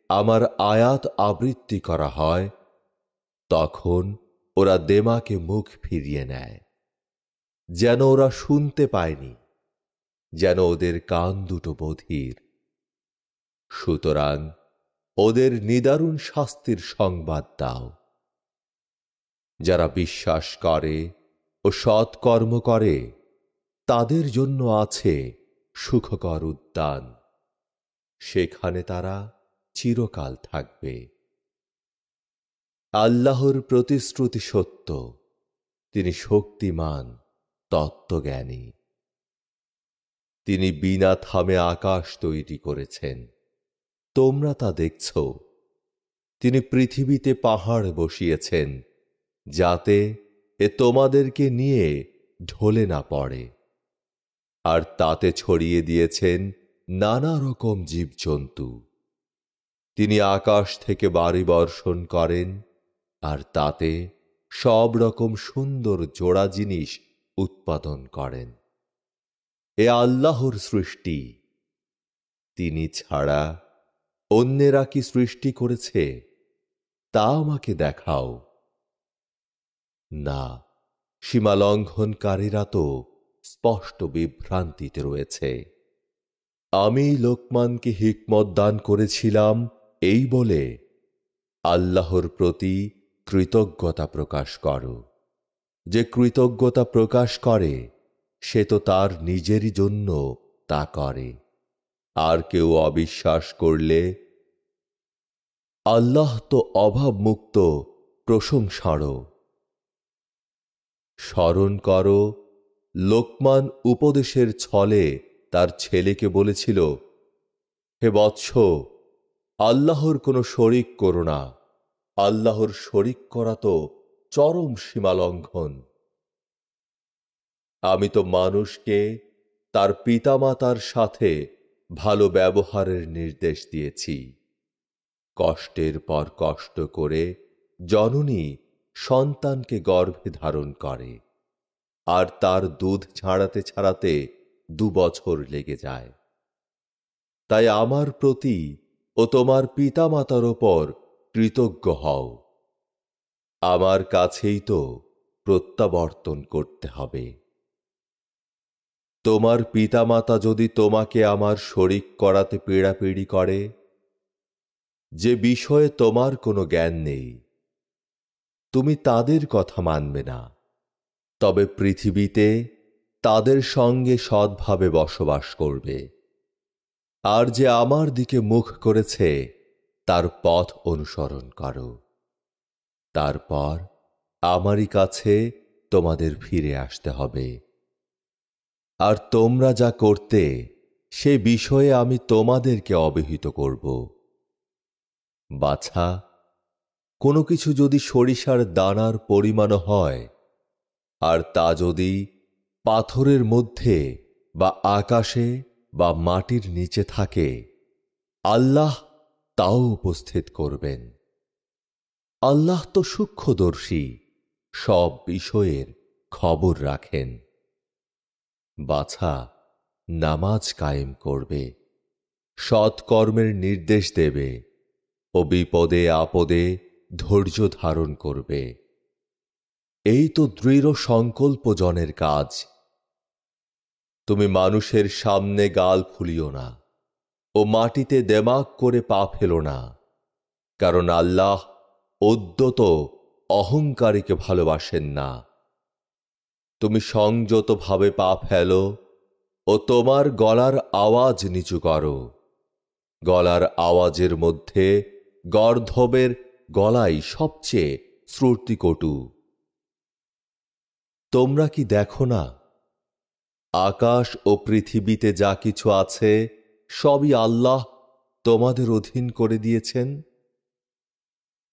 আমার আয়াত আবৃত্তি করা হয়, তখন ওরা দেমাকে মুখ ফিরিয়ে নেয়, যেন ওরা শুনতে পায়নি, যেন ওদের কান দুটো বধির। সুতরাং ওদের নিদারুণ শাস্তির সংবাদ দাও। যারা বিশ্বাস করে ও সৎকর্ম করে, তাদের জন্য আছে সুখকর উদ্যান, সেখানে তারা চিরকাল থাকবে। আল্লাহর প্রতিশ্রুতি সত্য, তিনি শক্তিমান তত্ত্বজ্ঞানী। তিনি বিনা থামে আকাশ তৈরি করেছেন, তোমরা তা দেখছ। তিনি পৃথিবীতে পাহাড় বসিয়েছেন, যাতে এ তোমাদেরকে নিয়ে ঢলে না পড়ে, আর তাতে ছড়িয়ে দিয়েছেন নানা রকম জীবজন্তু। তিনি আকাশ থেকে বারি বর্ষণ করেন, আর তাতে সব রকম সুন্দর জোড়া জিনিস উৎপাদন করেন। এ আল্লাহর সৃষ্টি। তিনি ছাড়া অন্যেরা কি সৃষ্টি করেছে, তা আমাকে দেখাও। না, সীমালঙ্ঘনকারীরা তো স্পষ্ট বিভ্রান্তিতে রয়েছে। আমি লোকমানকে হিকমত দান করেছিলাম এই বলে আল্লাহর প্রতি কৃতজ্ঞতা প্রকাশ করো। যে কৃতজ্ঞতা প্রকাশ করে, সে তো তার নিজেরই জন্য তা করে। আর কেউ অবিশ্বাস করলে, আল্লাহ তো অভাবমুক্ত প্রশংসারও। স্মরণ করো লোকমান উপদেশের ছলে তার ছেলেকে বলেছিল, হে বৎস, আল্লাহর কোনো শরিক করো না। আল্লাহর শরিক করা তো চরম সীমালঙ্ঘন। আমি তো মানুষকে তার পিতামাতার সাথে ভালো ব্যবহারের নির্দেশ দিয়েছি। কষ্টের পর কষ্ট করে জননী সন্তানকে গর্ভে ধারণ করে, আর তার দুধ ছাড়াতে ছাড়াতে 2 বছর লেগে যায়। তাই আমার প্রতি ও তোমার পিতামাতার ওপর কৃতজ্ঞ হও। আমার কাছেই তো প্রত্যাবর্তন করতে হবে। তোমার পিতামাতা যদি তোমাকে আমার শরিক করাতে পীড়াপিড়ি করে, যে বিষয়ে তোমার কোনো জ্ঞান নেই, তুমি তাদের কথা মানবে না, তবে পৃথিবীতে তাদের সঙ্গে সৎভাবে বসবাস করবে। আর যে আমার দিকে মুখ করেছে তার পথ অনুসরণ করো। তারপর আমারই কাছে তোমাদের ফিরে আসতে হবে। আর তোমরা যা করতে সে বিষয়ে আমি তোমাদেরকে অবহিত করব। বাছা, কোনো কিছু যদি সরিষার দানার পরিমাণ হয়, আর তা যদি পাথরের মধ্যে বা আকাশে বা মাটির নিচে থাকে, আল্লাহ তাও উপস্থিত করবেন। আল্লাহ তো সূক্ষ্মদর্শী, সব বিষয়ের খবর রাখেন। বাছা, নামাজ কায়েম করবে, সৎকর্মের নির্দেশ দেবে ও বিপদে আপদে ধৈর্য ধারণ করবে। এই তো দৃঢ় সংকল্পজনের কাজ। তুমি মানুষের সামনে গাল ফুলিও না ও মাটিতে দেমাগ করে পা ফেলো না, কারণ আল্লাহ অদ্যত অহংকারীকে ভালোবাসেন না। তুমি সংযতভাবে পা ফেলো ও তোমার গলার আওয়াজ নিচু করো। গলার আওয়াজের মধ্যে গর্ধবের গলাই সবচেয়ে শ্রুতিকটু। তোমরা কি দেখো না, আকাশ ও পৃথিবীতে যা কিছু আছে সবই আল্লাহ তোমাদের অধীন করে দিয়েছেন,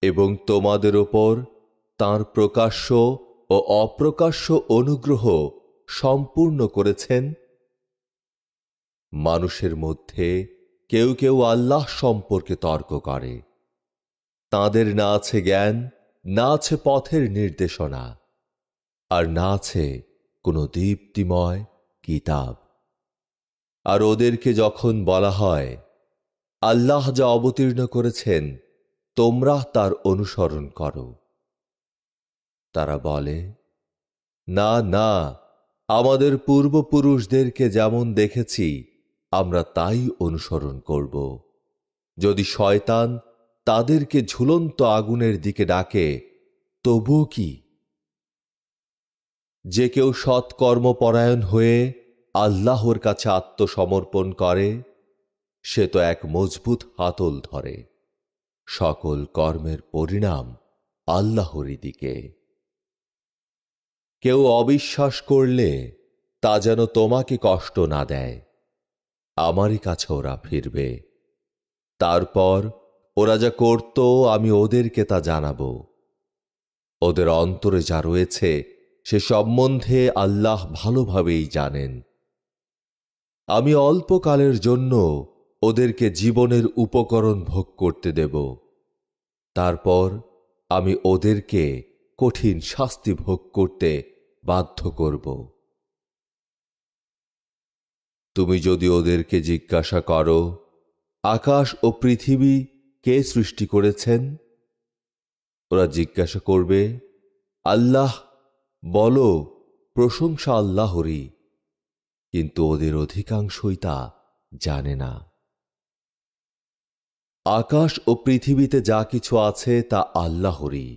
এবং তোমাদের ওপর তাঁর প্রকাশ্য ও অপ্রকাশ্য অনুগ্রহ সম্পূর্ণ করেছেন। মানুষের মধ্যে কেউ কেউ আল্লাহ সম্পর্কে তর্ক করে। তাদের না আছে জ্ঞান, না আছে পথের নির্দেশনা, আর না আছে কোনো দীপ্তিময় কিতাব। আর ওদেরকে যখন বলা হয়, আল্লাহ যা অবতীর্ণ করেছেন তোমরা তার অনুসরণ করো, তারা বলে, না না, আমাদের পূর্বপুরুষদেরকে যেমন দেখেছি আমরা তাই অনুসরণ করব। যদি শয়তান তাদেরকে ঝুলন্ত আগুনের দিকে ডাকে, তবুও কি? যে কেউ সৎকর্মপরায়ণ হয়ে আল্লাহর কাছে আত্মসমর্পণ করে, সে তো এক মজবুত হাতল ধরে। সকল কর্মের পরিণাম আল্লাহরই দিকে। কেউ অবিশ্বাস করলে তা যেন তোমাকে কষ্ট না দেয়। আমারই কাছে ওরা ফিরবে। তারপর ওরা যা করত আমি ওদেরকে তা জানাবো। ওদের অন্তরে যা রয়েছে সে সম্বন্ধে আল্লাহ ভালোভাবেই জানেন। আমি অল্পকালের জন্য ওদেরকে জীবনের উপকরণ ভোগ করতে দেব, তারপর আমি ওদেরকে কঠিন শাস্তি ভোগ করতে বাধ্য করব। তুমি যদি ওদেরকে জিজ্ঞাসা করো, আকাশ ও পৃথিবী কে সৃষ্টি করেছেন, ওরা জিজ্ঞাসা করবে, আল্লাহ। বলো, প্রশংসা আল্লাহরই, কিন্তু ওদের অধিকাংশই তা জানে না। আকাশ ও পৃথিবীতে যা কিছু আছে তা আল্লাহরই।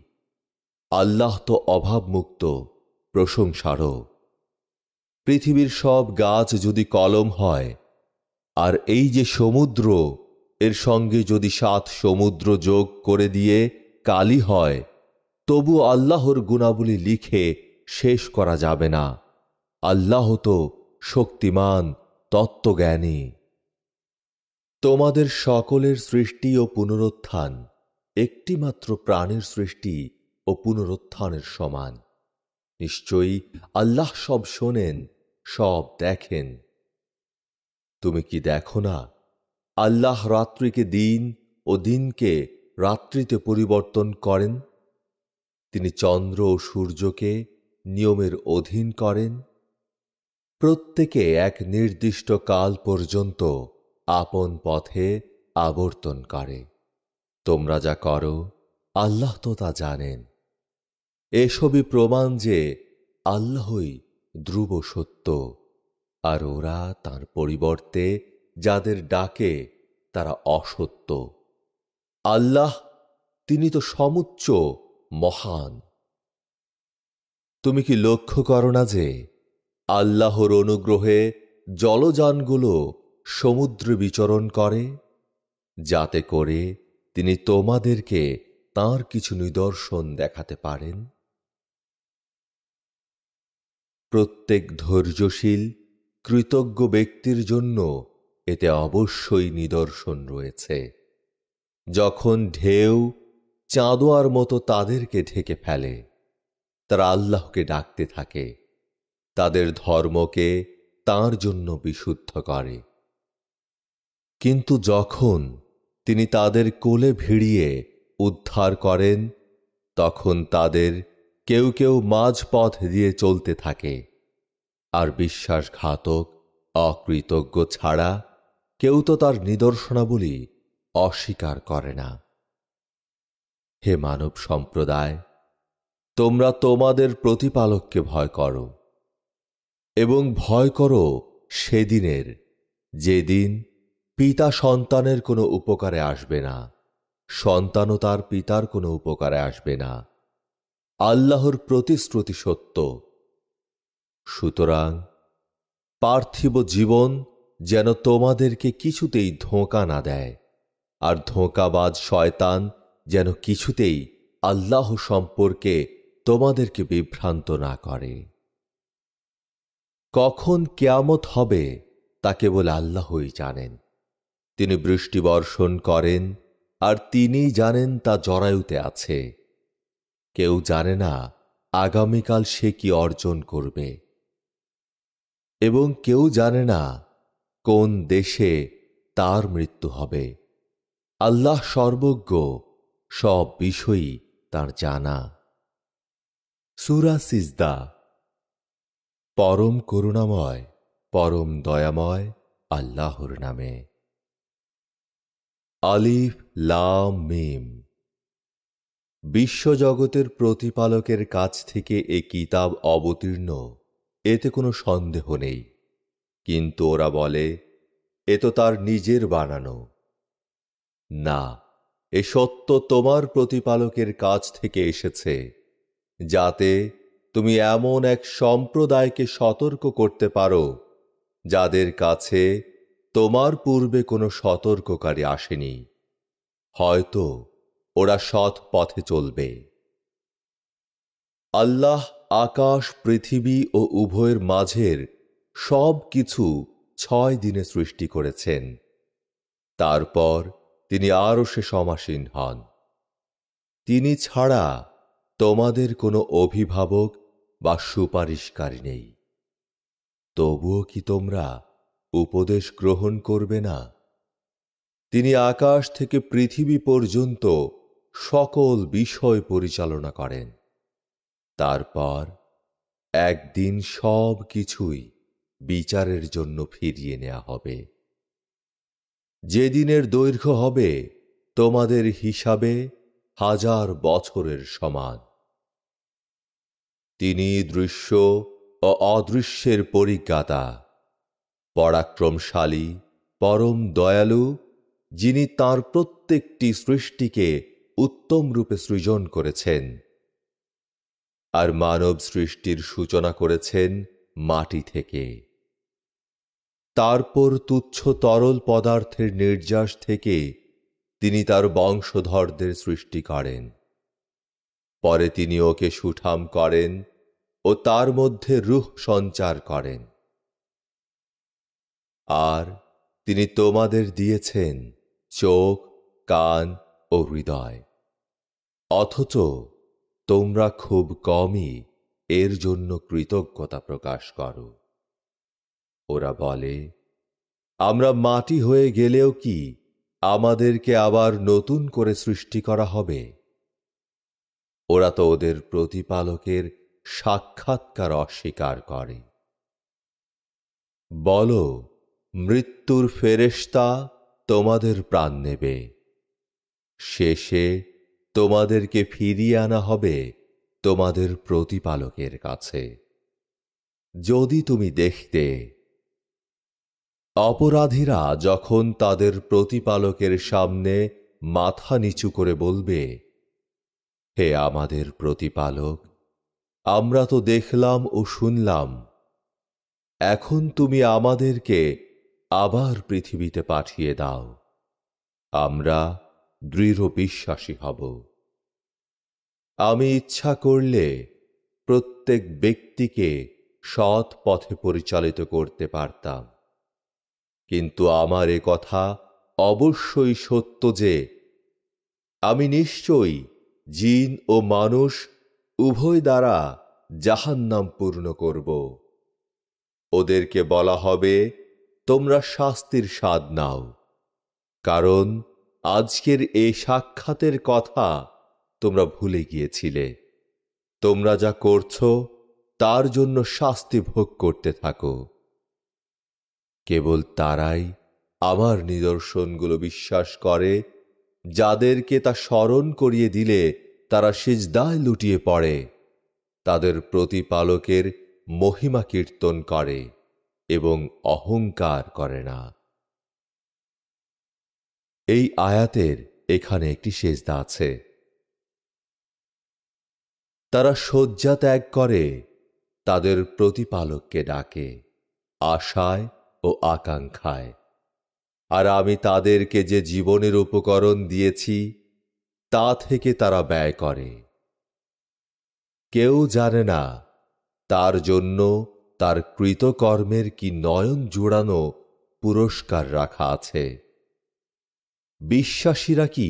আল্লাহ তো অভাবমুক্ত, প্রশংসারও। পৃথিবীর সব গাছ যদি কলম হয়, আর এই যে সমুদ্র, এর সঙ্গে যদি 7 সমুদ্র যোগ করে দিয়ে কালি হয়, তবু আল্লাহর গুণাবলী লিখে শেষ করা যাবে না। আল্লাহ তো শক্তিমান তত্ত্বজ্ঞানী। তোমাদের সকলের সৃষ্টি ও পুনরুত্থান একটিমাত্র প্রাণের সৃষ্টি ও পুনরুত্থানের সমান। নিশ্চয়ই আল্লাহ সব শোনেন, সব দেখেন। তুমি কি দেখো না, আল্লাহ রাত্রিকে দিন ও দিনকে রাত্রিতে পরিবর্তন করেন। তিনি চন্দ্র ও সূর্যকে নিয়মের অধীন করেন। প্রত্যেকে এক নির্দিষ্ট কাল পর্যন্ত আপন পথে আবর্তন করে। তোমরা যা করো আল্লাহ তো তা জানেন। এসবই প্রমাণ যে আল্লাহই ধ্রুব সত্য, আর ওরা তার পরিবর্তে যাদের ডাকে তারা অসত্য। আল্লাহ তিনি তো সমুচ্চ মহান। তুমি কি লক্ষ্য করো না যে আল্লাহর অনুগ্রহে জলযানগুলো সমুদ্রে বিচরণ করে, যাতে করে তিনি তোমাদেরকে তাঁর কিছু নিদর্শন দেখাতে পারেন? প্রত্যেক ধৈর্যশীল কৃতজ্ঞ ব্যক্তির জন্য এতে অবশ্যই নিদর্শন রয়েছে। যখন ঢেউ চাঁদোয়ার মতো তাদেরকে ঢেকে ফেলে, তারা আল্লাহকে ডাকতে থাকে, তাদের ধর্মকে তাঁর জন্য বিশুদ্ধ করে। কিন্তু যখন তিনি তাদের কোলে ভিড়িয়ে উদ্ধার করেন, তখন তাদের কেউ কেউ মাঝপথ দিয়ে চলতে থাকে, আর বিশ্বাসঘাতক অকৃতজ্ঞ ছাড়া কেউ তো তার নিদর্শনাবলী অস্বীকার করে না। হে মানব সম্প্রদায়, তোমরা তোমাদের প্রতিপালককে ভয় করো, এবং ভয় করো সেদিনের, যেদিন পিতা সন্তানের কোনো উপকারে আসবে না, সন্তানও তার পিতার কোনো উপকারে আসবে না। আল্লাহর প্রতিশ্রুতি সত্য। সুতরাং পার্থিব জীবন যেন তোমাদেরকে কিছুতেই ধোঁকা না দেয়, আর ধোঁকাবাজ শয়তান যেন কিছুতেই আল্লাহ সম্পর্কে তোমাদেরকে বিভ্রান্ত না করে। কখন কিয়ামত হবে তা কেবল আল্লাহই জানেন। তিনি বৃষ্টি বর্ষণ করেন, আর তিনিই জানেন তা জরায়ুতে আছে। কেউ জানে না আগামীকাল সে কি অর্জন করবে, এবং কেউ জানে না কোন দেশে তার মৃত্যু হবে। আল্লাহ সর্বজ্ঞ, সব বিষয়ই তার জানা। সূরা সিজদা। পরম করুণাময়, পরম দয়াময় আল্লাহর নামে। আলিফ লাম মিম। বিশ্বজগতের প্রতিপালকের কাছ থেকে এ কিতাব অবতীর্ণ, এতে কোনো সন্দেহ নেই। কিন্তু ওরা বলে, এ তো তার নিজের বানানো। না, এ সত্য তোমার প্রতিপালকের কাছ থেকে এসেছে, যাতে তুমি এমন এক সম্প্রদায়কে সতর্ক করতে পারো যাদের কাছে তোমার পূর্বে কোনো সতর্ককারী আসেনি। হয়তো ওরা সৎ পথে চলবে। আল্লাহ আকাশ, পৃথিবী ও উভয়ের মাঝের সব কিছু 6 দিনে সৃষ্টি করেছেন। তারপর তিনি আরশে সমাসীন হন। তিনি ছাড়া তোমাদের কোনো অভিভাবক বা সুপারিশকারী নেই। তবুও কি তোমরা উপদেশ গ্রহণ করবে না? তিনি আকাশ থেকে পৃথিবী পর্যন্ত সকল বিষয় পরিচালনা করেন। তারপর একদিন সব কিছুই বিচারের জন্য ফিরিয়ে নেওয়া হবে। যেদিনের দৈর্ঘ্য হবে তোমাদের হিসাবে 1000 বছরের সমান। তিনি দৃশ্য ও অদৃশ্যের পরিজ্ঞাতা, পরাক্রমশালী, পরম দয়ালু, যিনি তাঁর প্রত্যেকটি সৃষ্টিকে উত্তম রূপে সৃজন করেছেন, আর মানব সৃষ্টির সূচনা করেছেন মাটি থেকে। তারপর তুচ্ছ তরল পদার্থের নির্যাস থেকে তিনি তার বংশধরদের সৃষ্টি করেন। পরে তিনি ওকে সুঠাম করেন ও তার মধ্যে রূহ সঞ্চার করেন। আর তিনি তোমাদের দিয়েছেন চোখ, কান ও হৃদয়, অথচ তোমরা খুব কমই এর জন্য কৃতজ্ঞতা প্রকাশ করো। ওরা বলে, আমরা মাটি হয়ে গেলেও কি আমাদেরকে আবার নতুন করে সৃষ্টি করা হবে? ওরা তো ওদের প্রতিপালকের সাক্ষাৎকার অস্বীকার করে। বলো, মৃত্যুর ফেরেশতা তোমাদের প্রাণ নেবে, শেষে তোমাদেরকে ফিরিয়ে আনা হবে তোমাদের প্রতিপালকের কাছে। যদি তুমি দেখতে, অপরাধীরা যখন তাদের প্রতিপালকের সামনে মাথা নিচু করে বলবে, হে আমাদের প্রতিপালক, আমরা তো দেখলাম ও শুনলাম, এখন তুমি আমাদেরকে আবার পৃথিবীতে পাঠিয়ে দাও, আমরা দৃঢ় বিশ্বাসী হব। আমি ইচ্ছা করলে প্রত্যেক ব্যক্তিকে সৎ পথে পরিচালিত করতে পারতাম, কিন্তু আমার এ কথা অবশ্যই সত্য যে আমি নিশ্চয়ই জিন ও মানুষ উভয় দ্বারা জাহান্নাম পূর্ণ করব। ওদেরকে বলা হবে, তোমরা শাস্তির স্বাদ নাও, কারণ আজকের এই সাক্ষাতের কথা তোমরা ভুলে গিয়েছিলে। তোমরা যা করছো তার জন্য শাস্তি ভোগ করতে থাকো। কেবল তারাই আমার নিদর্শনগুলো বিশ্বাস করে যাদেরকে তা স্মরণ করিয়ে দিলে তারা সিজদায় লুটিয়ে পড়ে, তাদের প্রতিপালকের মহিমা কীর্তন করে এবং অহংকার করে না। এই আয়াতের এখানে একটি সেজদা আছে। তারা শয্যা ত্যাগ করে তাদের প্রতিপালককে ডাকে আশায় ও আকাঙ্ক্ষায়, আর আমি তাদেরকে যে জীবনের উপকরণ দিয়েছি তা থেকে তারা ব্যয় করে। কেউ জানে না তার জন্য তার কৃতকর্মের কি নয়ন জোড়ানো পুরস্কার রাখা আছে। বিশ্বাসীরা কি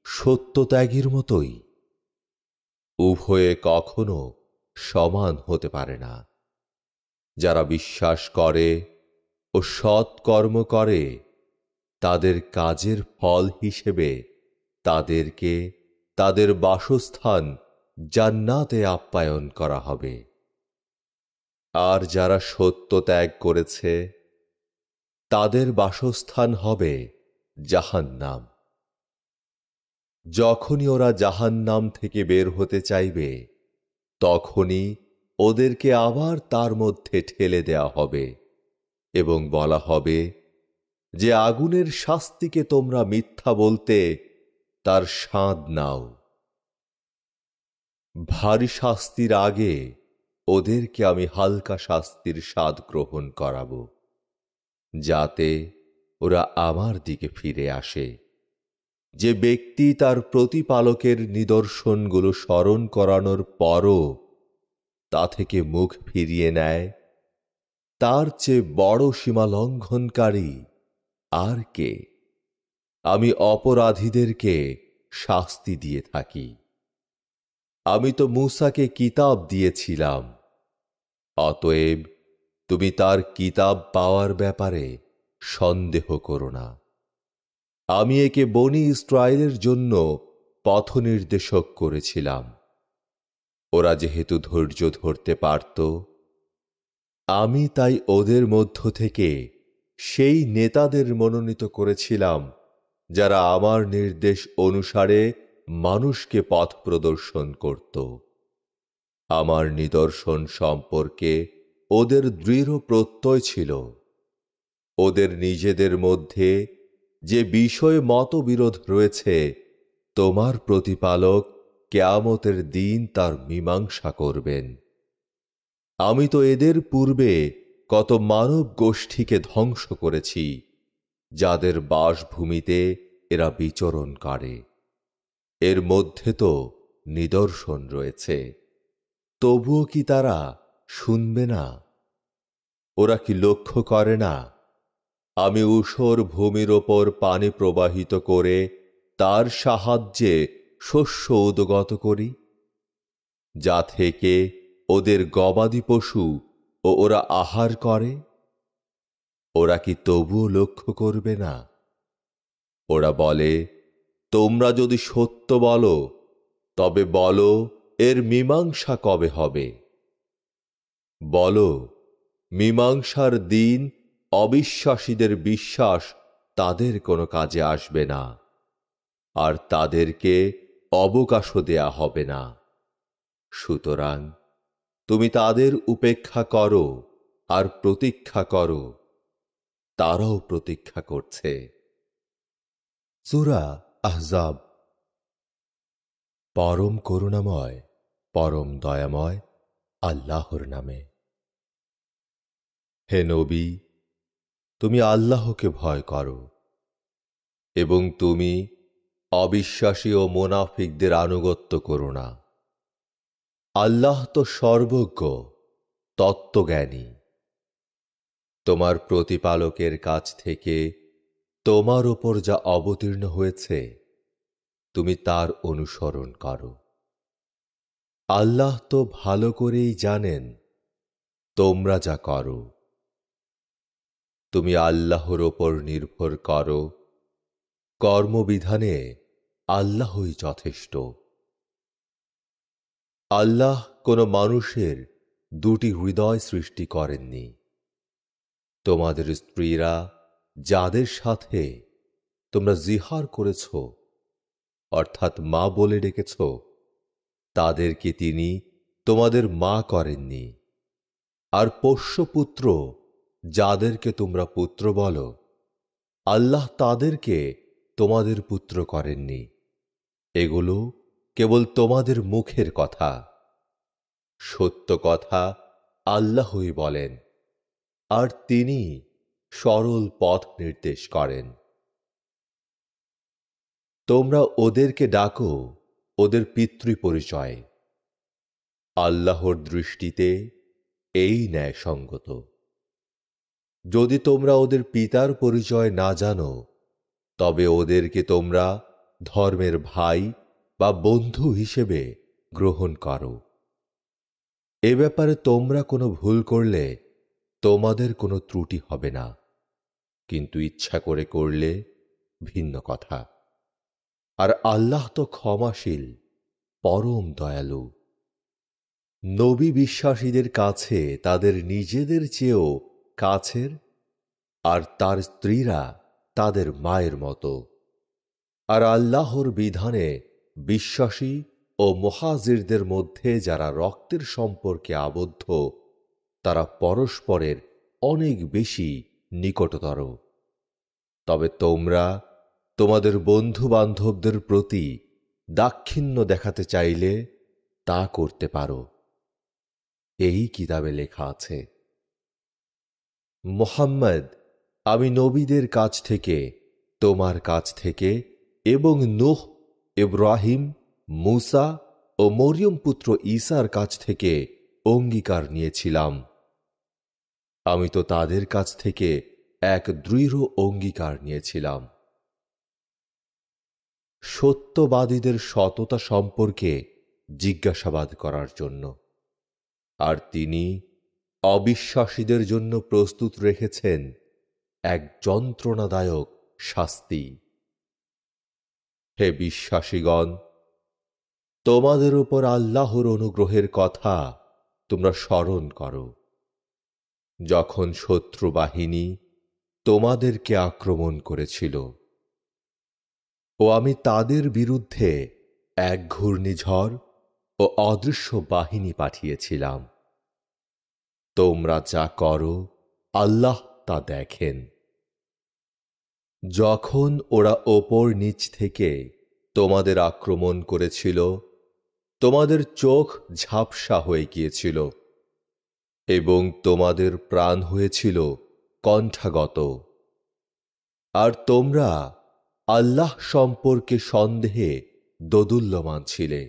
সত্যত্যাগীর মতোই? উভয়ে কখনো সমান হতে পারে না। যারা বিশ্বাস করে ও সৎ কর্ম করে তাদের কাজের ফল হিসেবে তাদেরকে তাদের বাসস্থান জান্নাতে আপ্যায়ন করা হবে। আর যারা সত্য ত্যাগ করেছে তাদের বাসস্থান হবে জাহান্নাম। যখনই ওরা জাহান্নাম থেকে বের হতে চাইবে তখনই ওদেরকে আবার তার মধ্যে ঠেলে দেয়া হবে এবং বলা হবে যে আগুনের শাস্তিকে তোমরা মিথ্যা বলতে তার স্বাদ নাও। ভারী শাস্তির আগে ওদেরকে আমি হালকা শাস্তির স্বাদ গ্রহণ করাবো, যাতে ওরা আমার দিকে ফিরে আসে। যে ব্যক্তি তার প্রতিপালকের নিদর্শনগুলো স্মরণ করানোর পরও তা থেকে মুখ ফিরিয়ে নেয়, তার চেয়ে বড় সীমা লঙ্ঘনকারী আর কে? আমি অপরাধীদেরকে শাস্তি দিয়ে থাকি। আমি তো মূসাকে কিতাব দিয়েছিলাম, অতএব তুমি তার কিতাব পাওয়ার ব্যাপারে সন্দেহ করো না। আমি একে বনি ইসরায়েলের জন্য পথনির্দেশক করেছিলাম। ওরা যেহেতু ধৈর্য ধরতে পারত, আমি তাই ওদের মধ্য থেকে সেই নেতাদের মনোনীত করেছিলাম যারা আমার নির্দেশ অনুসারে মানুষকে পথ প্রদর্শন করত। আমার নিদর্শন সম্পর্কে ওদের দৃঢ় প্রত্যয় ছিল। ওদের নিজেদের মধ্যে যে বিষয়ে মতবিরোধ রয়েছে তোমার প্রতিপালক কিয়ামতের দিন তার মীমাংসা করবেন। আমি তো এদের পূর্বে কত মানব গোষ্ঠীকে ধ্বংস করেছি যাদের বাসভূমিতে এরা বিচরণ করে। এর মধ্যে তো নিদর্শন রয়েছে, তবুও কি তারা শুনবে না? ওরা কি লক্ষ্য করে না আমি ঊষর ভূমির ওপর পানি প্রবাহিত করে তার সাহায্যে শস্য উদ্গত করি, যা থেকে ওদের গবাদি পশু ও ওরা আহার করে? ওরা কি তবুও লক্ষ্য করবে না? ওরা বলে, তোমরা যদি সত্য বলো তবে বলো এর মীমাংসা কবে হবে? বলো, মীমাংসার দিন অবিশ্বাসীদের বিশ্বাস তাদের কোনো কাজে আসবে না, আর তাদেরকে অবকাশও দেয়া হবে না। সুতরাং তুমি তাদের উপেক্ষা করো আর প্রতীক্ষা করো, তারাও প্রতীক্ষা করছে। সূরা আহজাব। পরম করুণাময়, পরম দয়াময় আল্লাহর নামে। হে নবী, তুমি আল্লাহকে ভয় করো এবং তুমি অবিশ্বাসী ও মুনাফিকদের আনুগত্য করো না। আল্লাহ তো সর্বজ্ঞ, তত্ত্বজ্ঞানী। তোমার প্রতিপালকের কাছ থেকে তোমার ওপর যা অবতীর্ণ হয়েছে তুমি তার অনুসরণ করো। আল্লাহ তো ভালো করেই জানেন তোমরা যা করো। তুমি আল্লাহর ওপর নির্ভর করো, কর্মবিধানে আল্লাহই যথেষ্ট। আল্লাহ কোনো মানুষের দুটি হৃদয় সৃষ্টি করেননি। তোমাদের স্ত্রীরা যাদের সাথে তোমরা জিহার করেছ, অর্থাৎ মা বলে ডেকেছ, তাদেরকে তিনি তোমাদের মা করেননি। আর পোষ্যপুত্র যাদেরকে তোমরা পুত্র বলো, আল্লাহ তাদেরকে তোমাদের পুত্র করেননি। এগুলো কেবল তোমাদের মুখের কথা। সত্য কথা আল্লাহই বলেন, আর তিনি সরল পথ নির্দেশ করেন। তোমরা ওদেরকে ডাকো ওদের পিতৃপরিচয়। আল্লাহর দৃষ্টিতে এই ন্যায়সঙ্গত। যদি তোমরা ওদের পিতার পরিচয় না জানো, তবে ওদেরকে তোমরা ধর্মের ভাই বা বন্ধু হিসেবে গ্রহণ করো। এ ব্যাপারে তোমরা কোনো ভুল করলে তোমাদের কোনো ত্রুটি হবে না, কিন্তু ইচ্ছা করে করলে ভিন্ন কথা। আর আল্লাহ তো ক্ষমাশীল, পরম দয়ালু। নবী বিশ্বাসীদের কাছে তাদের নিজেদের চেয়েও কাছের, আর তার স্ত্রীরা তাদের মায়ের মতো। আর আল্লাহর বিধানে বিশ্বাসী ও মুহাজিরদের মধ্যে যারা রক্তের সম্পর্কে আবদ্ধ, তারা পরস্পরের অনেক বেশি নিকটতর। তবে তোমরা তোমাদের বন্ধু বান্ধবদের প্রতি দাক্ষিণ্য দেখাতে চাইলে তা করতে পারো। এই কিতাবে লেখা আছে, মুহাম্মদ, আমি নবীদের কাছ থেকে, তোমার কাছ থেকে এবং নূহ, ইব্রাহিম, মূসা ও মরিয়ম পুত্র ঈসার কাছ থেকে অঙ্গীকার নিয়েছিলাম। আমি তো তাদের কাছ থেকে এক দৃঢ় অঙ্গীকার নিয়েছিলাম, সত্যবাদীদের সততা সম্পর্কে জিজ্ঞাসাবাদ করার জন্য। আর তিনি অবিশ্বাসীদের জন্য প্রস্তুত রেখেছেন এক যন্ত্রণাদায়ক শাস্তি। হে বিশ্বাসীগণ, তোমাদের উপর আল্লাহর অনুগ্রহের কথা তোমরা স্মরণ করো, যখন শত্রু বাহিনী তোমাদেরকে আক্রমণ করেছিল ও আমি তাদের বিরুদ্ধে এক ঘূর্ণিঝড় ও অদৃশ্য বাহিনী পাঠিয়েছিলাম। তোমরা যা করো আল্লাহ তা দেখেন। যখন ওরা ওপর নিচ থেকে তোমাদের আক্রমণ করেছিল, তোমাদের চোখ ঝাপসা হয়ে গিয়েছিল এবং তোমাদের প্রাণ হয়েছিল কণ্ঠাগত। আর তোমরা আল্লাহ সম্পর্কে সন্দেহে দোদুল্যমান ছিলে।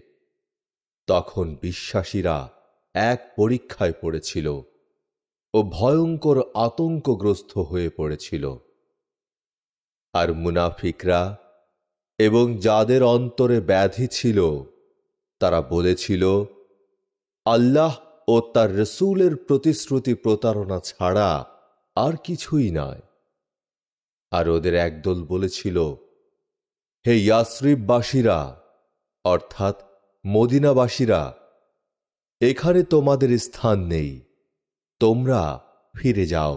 তখন বিশ্বাসীরা এক পরীক্ষায় পড়েছিল ও ভয়ঙ্কর আতঙ্কগ্রস্ত হয়ে পড়েছিল। আর মুনাফিকরা এবং যাদের অন্তরে ব্যাধি ছিল তারা বলেছিল, আল্লাহ ও তার রসূলের প্রতিশ্রুতি প্রতারণা ছাড়া আর কিছুই নয়। আর ওদের একদল বলেছিল, হে ইয়াসরিববাসীরা, অর্থাৎ মদিনাবাসীরা, এখানে তোমাদের স্থান নেই, তোমরা ফিরে যাও।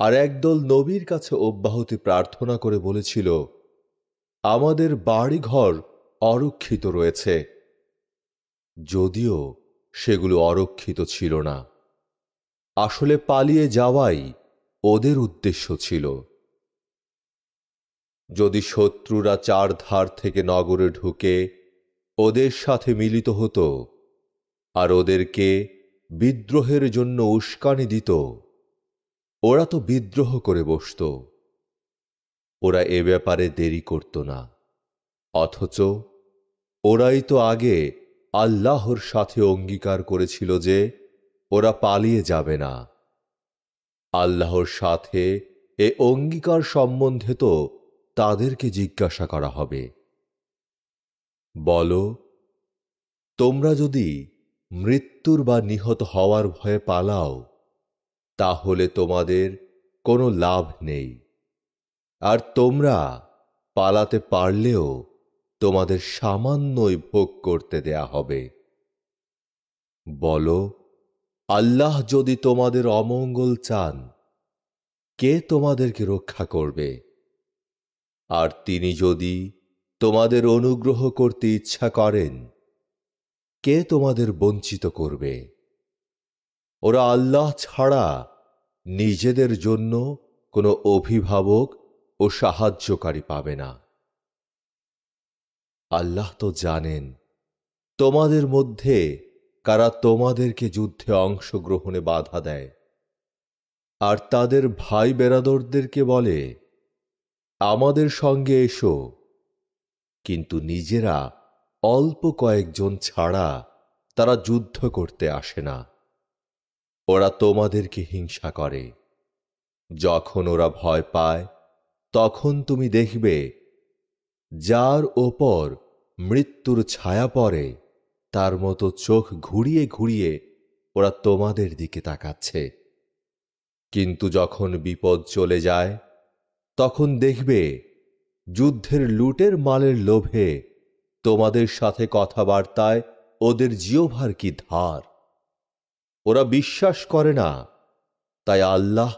আর একদল নবীর কাছে অব্যাহতি প্রার্থনা করে বলেছিল, আমাদের বাড়িঘর অরক্ষিত রয়েছে, যদিও সেগুলো অরক্ষিত ছিল না। আসলে পালিয়ে যাওয়াই ওদের উদ্দেশ্য ছিল। যদি শত্রুরা চারধার থেকে নগরে ঢুকে ওদের সাথে মিলিত হতো আর ওদেরকে বিদ্রোহের জন্য উস্কানি দিত, ওরা তো বিদ্রোহ করে বসত। ওরা এ ব্যাপারে দেরি করত না, অথচ ওরাই তো আগে আল্লাহর সাথে অঙ্গীকার করেছিল যে ওরা পালিয়ে যাবে না। আল্লাহর সাথে এ অঙ্গীকার সম্বন্ধে তো তাদেরকে জিজ্ঞাসা করা হবে। বলো, তোমরা যদি মৃত্যুর বা নিহত হওয়ার ভয়ে পালাও, তাহলে তোমাদের কোনো লাভ নেই। আর তোমরা পালাতে পারলেও তোমাদের সামান্যই ভোগ করতে দেয়া হবে। বলো, আল্লাহ যদি তোমাদের অমঙ্গল চান, কে তোমাদেরকে রক্ষা করবে? আর তিনি যদি তোমাদের অনুগ্রহ করতে ইচ্ছা করেন, কে তোমাদের বঞ্চিত করবে? ওরা আল্লাহ ছাড়া নিজেদের জন্য কোনো অভিভাবক ও সাহায্যকারী পাবে না। আল্লাহ তো জানেন তোমাদের মধ্যে কারা তোমাদেরকে যুদ্ধে অংশগ্রহণে বাধা দেয়, আর তাদের ভাই বেরাদরদেরকে বলে, আমাদের সঙ্গে এসো, কিন্তু নিজেরা অল্প কয়েকজন ছাড়া তারা যুদ্ধ করতে আসে না। ওরা তোমাদেরকে হিংসা করে। যখন ওরা ভয় পায়, তখন তুমি দেখবে যার ওপর মৃত্যুর ছায়া পড়ে তার মতো চোখ ঘুরিয়ে ঘুরিয়ে ওরা তোমাদের দিকে তাকাচ্ছে। কিন্তু যখন বিপদ চলে যায়, তখন দেখবে যুদ্ধের লুটের মালের লোভে তোমাদের সাথে কথাবার্তায় ওদের জিহ্বার কি ধার। ওরা বিশ্বাস করে না, তাই আল্লাহ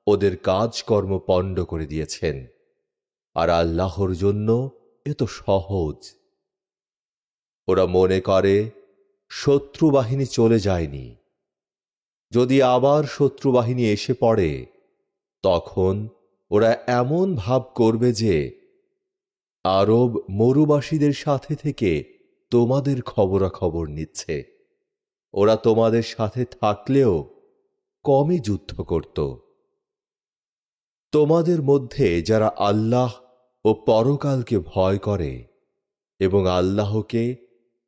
ওদের কাজকর্ম পণ্ড করে দিয়েছেন। আর আল্লাহর জন্য এ তো সহজ। ওরা মনে করে শত্রু বাহিনী চলে যায়নি। যদি আবার শত্রু বাহিনী এসে পড়ে, তখন ওরা এমন ভাব করবে যে আরব মরুবাসীদের সাথে থেকে তোমাদের খবরাখবর নিচ্ছে। ওরা তোমাদের সাথে থাকলেও কমই যুদ্ধ করত। তোমাদের মধ্যে যারা আল্লাহ ও পরকালকে ভয় করে এবং আল্লাহকে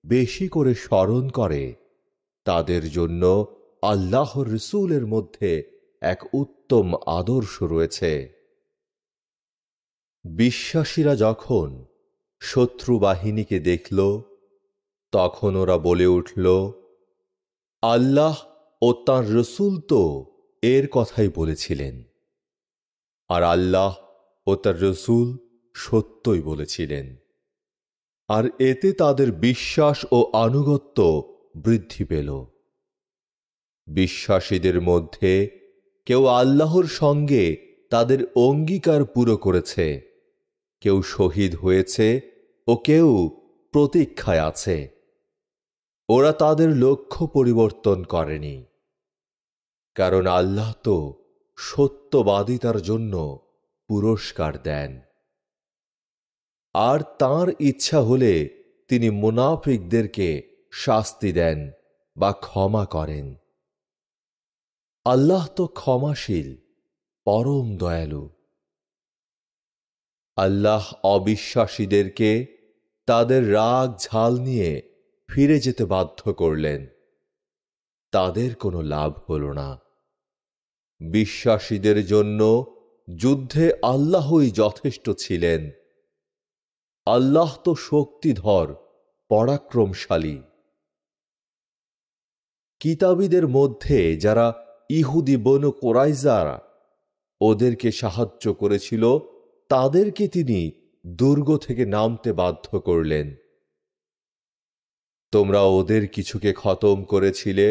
বেশি করে স্মরণ করে, তাদের জন্য আল্লাহর রসূলের মধ্যে এক উত্তম আদর্শ রয়েছে। বিশ্বাসীরা যখন শত্রু বাহিনীকে দেখল, তখন ওরা বলে উঠল, আল্লাহ ও তাঁর রসূল তো এর কথাই বলেছিলেন। আর আল্লাহ ও তার রসূল সত্যই বলেছিলেন। আর এতে তাদের বিশ্বাস ও আনুগত্য বৃদ্ধি পেল। বিশ্বাসীদের মধ্যে কেউ আল্লাহর সঙ্গে তাদের অঙ্গীকার পুরো করেছে, কেউ শহীদ হয়েছে ও কেউ প্রতীক্ষায় আছে। ওরা তাদের লক্ষ্য পরিবর্তন করেনি, কারণ আল্লাহ তো সত্যবাদিতার জন্য পুরস্কার দেন। আর তাঁর ইচ্ছা হলে তিনি মুনাফিকদেরকে শাস্তি দেন বা ক্ষমা করেন। আল্লাহ তো ক্ষমাশীল, পরম দয়ালু। আল্লাহ অবিশ্বাসীদেরকে তাদের রাগ ঝাল নিয়ে ফিরে যেতে বাধ্য করলেন। তাদের কোনো লাভ হল না। বিশ্বাসীদের জন্য যুদ্ধে আল্লাহই যথেষ্ট ছিলেন। আল্লাহ তো শক্তিধর, পরাক্রমশালী। কিতাবীদের মধ্যে যারা ইহুদি বনু কোরাইজা ওদেরকে সাহায্য করেছিল, তাদেরকে তিনি দুর্গ থেকে নামতে বাধ্য করলেন। তোমরা ওদের কিছুকে খতম করেছিলে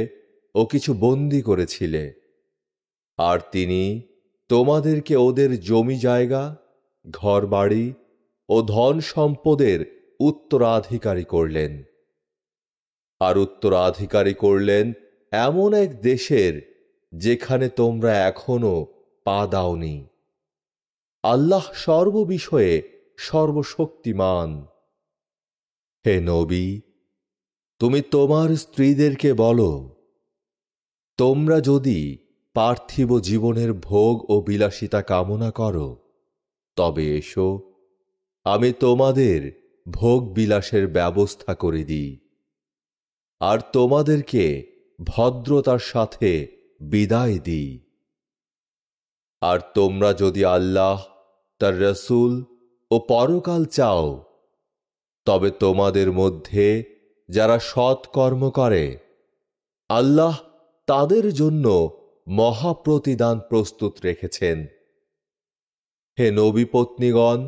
ও কিছু বন্দী করেছিলে, আর তিনি তোমাদেরকে ওদের জমি জায়গা, ঘরবাড়ি ও ধন সম্পদের উত্তরাধিকারী করলেন। আর উত্তরাধিকারী করলেন এমন এক দেশের যেখানে তোমরা এখনো পা দাওনি। আল্লাহ সর্ববিষয়ে সর্বশক্তিমান। হে নবী, তুমি তোমার স্ত্রীদেরকে বলো, তোমরা যদি পার্থিব জীবনের ভোগ ও বিলাসিতা কামনা করো, তবে এসো, আমি তোমাদের ভোগ বিলাসের ব্যবস্থা করে দিই, আর তোমাদেরকে ভদ্রতার সাথে বিদায় দিই। আর তোমরা যদি আল্লাহ, তার রসূল ও পরকাল চাও, তবে তোমাদের মধ্যে যারা সৎ কর্ম করে, আল্লাহ তাদের জন্য মহাপ্রতিদান প্রস্তুত রেখেছেন। হে নবী পত্নীগণ,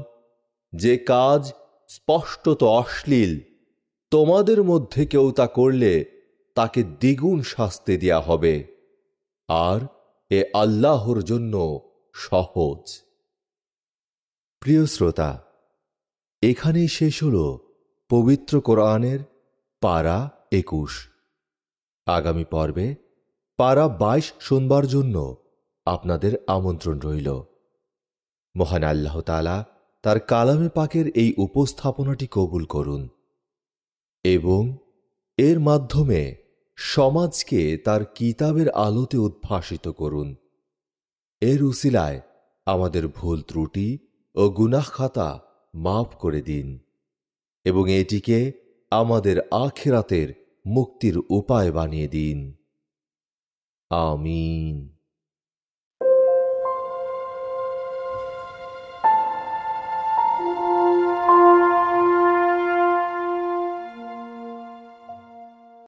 যে কাজ স্পষ্টত অশ্লীল, তোমাদের মধ্যে কেউ তা করলে তাকে দ্বিগুণ শাস্তি দেয়া হবে, আর এ আল্লাহর জন্য সহজ। প্রিয় শ্রোতা, এখানেই শেষ হল পবিত্র কোরআনের পারা 21। আগামী পর্বে পারা 22 শুনবার জন্য আপনাদের আমন্ত্রণ রইল। মহান আল্লাহ তাআলা তার কালামে পাকের এই উপস্থাপনাটি কবুল করুন এবং এর মাধ্যমে সমাজকে তার কিতাবের আলোতে উদ্ভাসিত করুন। এর উসিলায় আমাদের ভুল ত্রুটি ও গুনাহ খাতা মাফ করে দিন এবং এটিকে আমাদের আখিরাতের মুক্তির উপায় বানিয়ে দিন। আমিন।